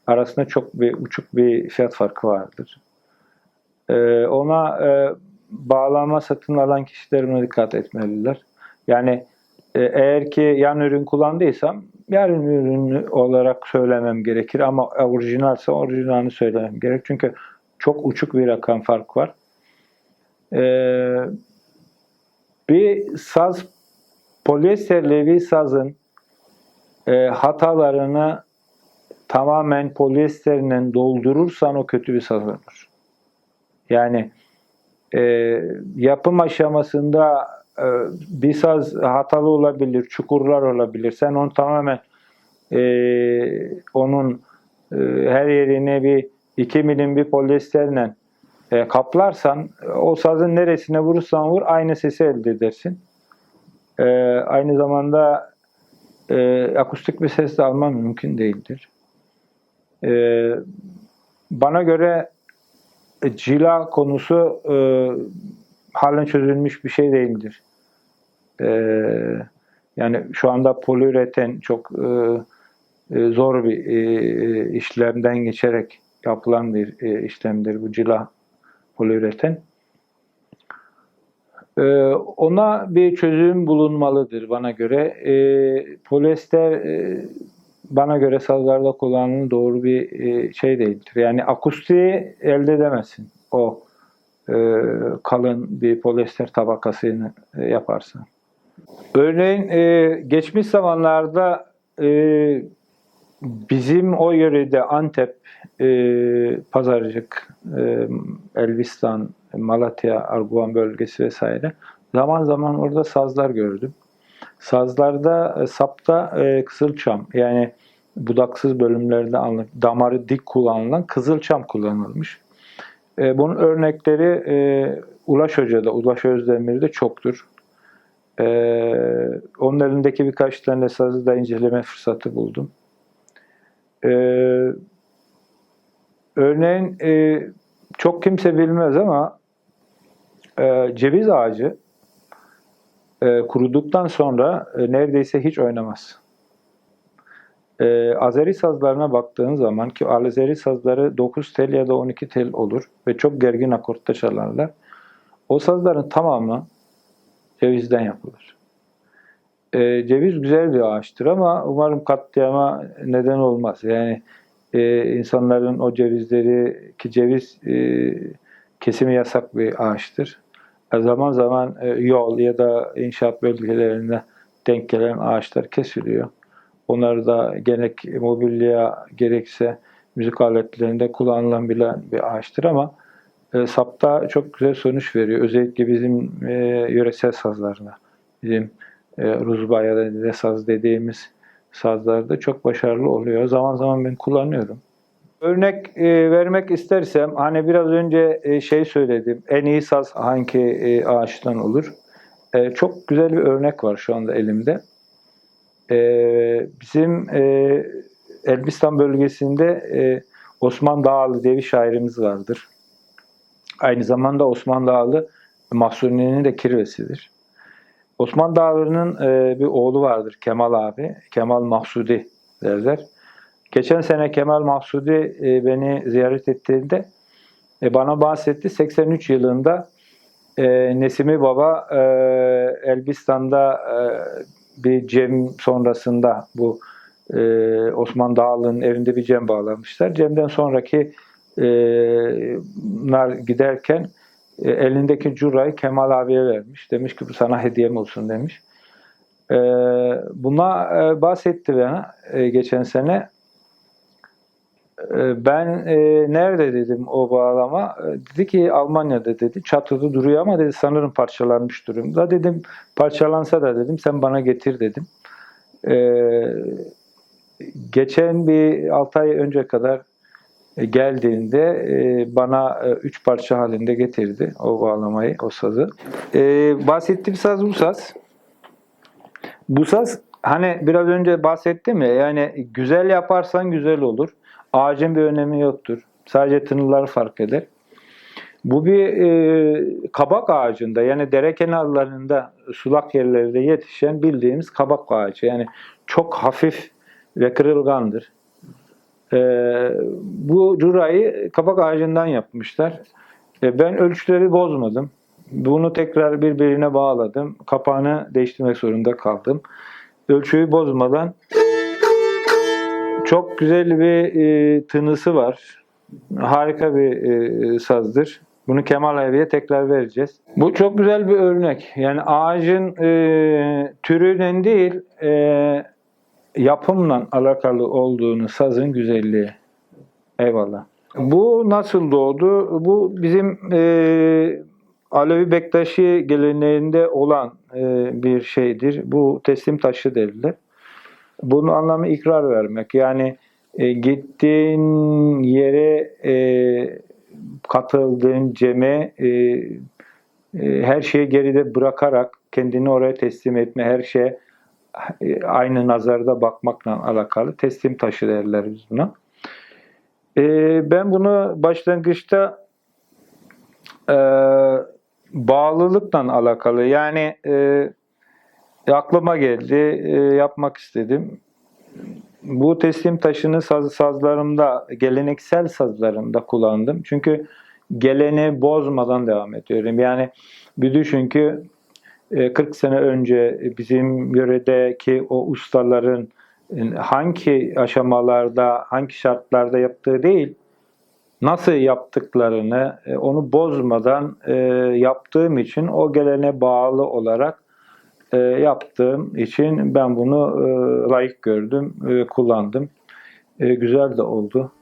arasında çok uçuk bir fiyat farkı vardır. Ona bağlama satın alan kişiler buna dikkat etmeliler. Yani eğer ki yan ürün kullandıysam yan ürün olarak söylemem gerekir ama orijinalse orijinalini söylemem gerek. Çünkü çok uçuk bir rakam fark var. Bir saz, polyesterli bir sazın hatalarını tamamen polyesterle doldurursan o kötü bir saz olur. Yani yapım aşamasında bir saz hatalı olabilir, çukurlar olabilir. Sen onu tamamen onun her yerine bir 2 milim bir polyesterle kaplarsan o sazın neresine vurursan vur aynı sesi elde edersin. Aynı zamanda akustik bir ses de alman mümkün değildir. Bana göre cila konusu halen çözülmüş bir şey değildir. Yani şu anda poliüreten çok zor bir işlemden geçerek yapılan bir işlemdir bu cila poliüreten. Ona bir çözüm bulunmalıdır bana göre. Polyester bana göre sazlarda kullanılan doğru bir şey değildir. Yani akustiği elde edemezsin o kalın bir polyester tabakasını yaparsan. Örneğin geçmiş zamanlarda bizim o yörede Antep, Pazarcık, Elbistan, Malatya, Arguvan bölgesi vesaire zaman zaman orada sazlar gördüm. Sazlarda, sapta kızılçam yani budaksız bölümlerde damarı dik kullanılan kızılçam kullanılmış. Bunun örnekleri Ulaş Hoca'da, Ulaş Özdemir'de çoktur. Onun elindeki birkaç tane sazı da inceleme fırsatı buldum. Örneğin çok kimse bilmez ama ceviz ağacı kuruduktan sonra neredeyse hiç oynamaz. Azeri sazlarına baktığın zaman ki Azeri sazları 9 tel ya da 12 tel olur ve çok gergin akortta çalarlar. O sazların tamamı cevizden yapılır. Ceviz güzel bir ağaçtır ama umarım katliama neden olmaz. Yani insanların o cevizleri ki ceviz kesimi yasak bir ağaçtır. Zaman zaman yol ya da inşaat bölgelerinde denk gelen ağaçlar kesiliyor. Onları da gerek mobilya gerekse müzik aletlerinde kullanılabilen bir ağaçtır ama sapta çok güzel sonuç veriyor. Özellikle bizim yöresel sazlarda. Bizim ruzba ya da dede saz dediğimiz sazlarda çok başarılı oluyor. Zaman zaman ben kullanıyorum. Örnek vermek istersem hani biraz önce şey söyledim. En iyi saz hangi ağaçtan olur? Çok güzel bir örnek var şu anda elimde. Bizim Elbistan bölgesinde Osman Dağlı diye bir şairimiz vardır. Aynı zamanda Osman Dağlı Mahsuni'nin de kirvesidir. Osman Dağlı'nın bir oğlu vardır Kemal abi. Kemal Mahsudi derler. Geçen sene Kemal Mahsudi beni ziyaret ettiğinde bana bahsetti. 83 yılında Nesimi Baba Elbistan'da bir cem sonrasında bu Osman Dağlı'nın evinde bir cem bağlamışlar. Cemden sonraki nar giderken elindeki curayı Kemal abiye vermiş. Demiş ki bu sana hediyem olsun demiş. Buna bahsetti bana geçen sene. Ben nerede dedim o bağlama. Dedi ki Almanya'da dedi. Çatıda duruyor ama dedi sanırım parçalanmış durumda. Dedim parçalansa da dedim sen bana getir dedim. Geçen bir 6 ay önce kadar geldiğinde bana 3 parça halinde getirdi o bağlamayı, o sazı. Bahsettiğim saz bu saz. Bu saz hani biraz önce bahsettim ya yani güzel yaparsan güzel olur. Ağacın bir önemi yoktur. Sadece tınılar fark eder. Bu bir kabak ağacında yani dere kenarlarında sulak yerlerde yetişen bildiğimiz kabak ağacı. Yani çok hafif ve kırılgandır. Bu curayı kabak ağacından yapmışlar. Ben ölçüleri bozmadım. Bunu tekrar birbirine bağladım. Kapağını değiştirmek zorunda kaldım. Ölçüyü bozmadan çok güzel bir tınısı var. Harika bir sazdır. Bunu Kemal abiye tekrar vereceğiz. Bu çok güzel bir örnek. Yani ağacın türünden değil yapımla alakalı olduğunu sazın güzelliği. Eyvallah. Bu nasıl doğdu? Bu bizim Alevi Bektaşi geleneğinde olan bir şeydir. Bu teslim taşı derler. Bunun anlamı ikrar vermek. Yani gittiğin yere katıldığın ceme her şeyi geride bırakarak kendini oraya teslim etme, her şeye aynı nazarda bakmakla alakalı teslim taşı derler biz buna. Ben bunu başlangıçta bağlılıkla alakalı, yani aklıma geldi, yapmak istedim. Bu teslim taşını sazlarımda, geleneksel sazlarımda kullandım. Çünkü geleneği bozmadan devam ediyorum. Yani bir düşün ki 40 sene önce bizim yöredeki o ustaların hangi aşamalarda, hangi şartlarda yaptığı değil, nasıl yaptıklarını onu bozmadan yaptığım için, o geleneğe bağlı olarak yaptığım için ben bunu layık gördüm, kullandım. Güzel de oldu.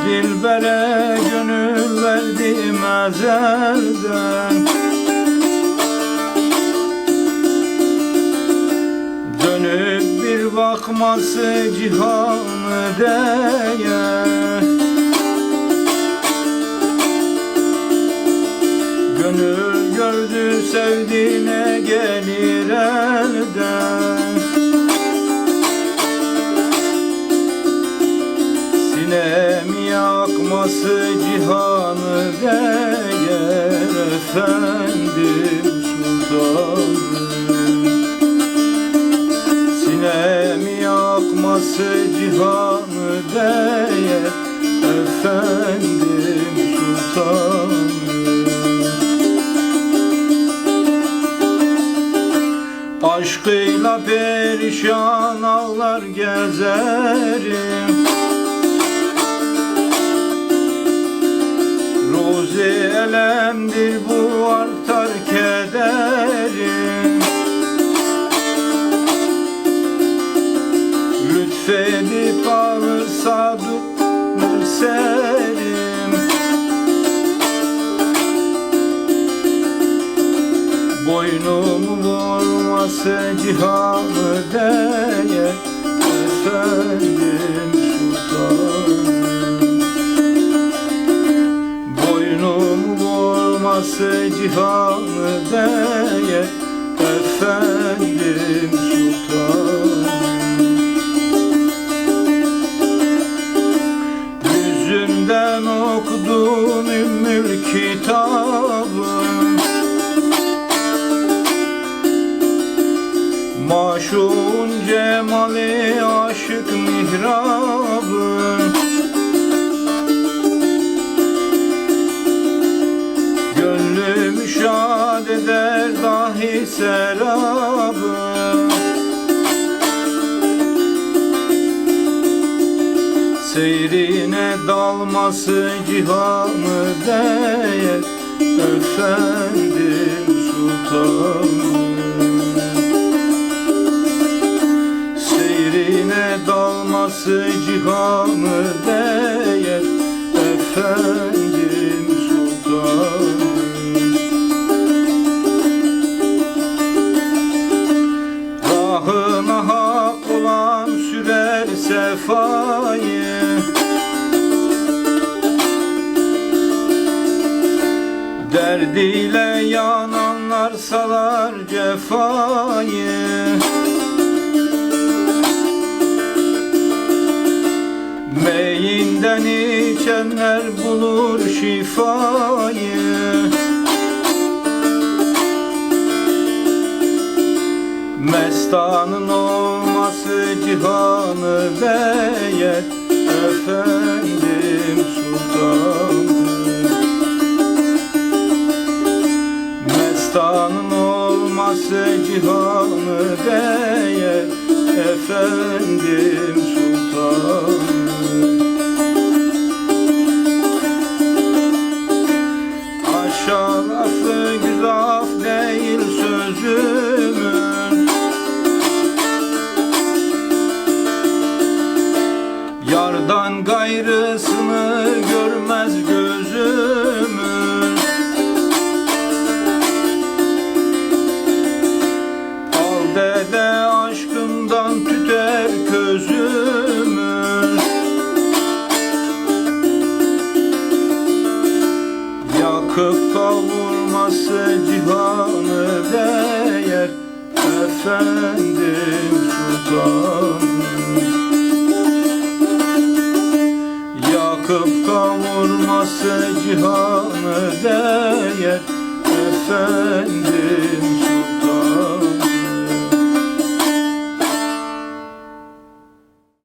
Dilbere gönül verdim ezelden, dönüp bir bakması cihanı değer. Gönül gördü sevdiğine gelir elden. Sinem yakması cihanı değer efendim sultanım. Sinem yakması cihanı değer efendim sultanım. Aşkıyla perişan ağlar gezerim, ruzi elemdir bu artar kederim. Lütfedip ağırsa serim, boynumu vurması cihanı değer efendim sultanım. Boynumu vurması cihanı değer efendim sultanım. Yüzünden okudum ümmül kitabım, maşuğun cemali aşık mihrabım. Gönlüm şad eder dahi serabım. Seyrine dalması cihanı değer efendim sultanım. Seyrine dalması cihanı değer efendim sultanım. Rahına hak olan sürer sefayı, derdiyle yananlar salar cefayı. Meyinden içenler bulur şifayı. Mestanın olması cihanı değer efendim sultanım. Sultanın olması cihanı değer, efendim sultanım. Aşağı lafı güzaf değil sözümün, yardan gayrısını görmez gözümün. Al dede aşkından tüter közümün. Yakıp kavurması cihanı değer, efendim sultanım. Yakıp kavurması cihanı değer, efendim sultanım.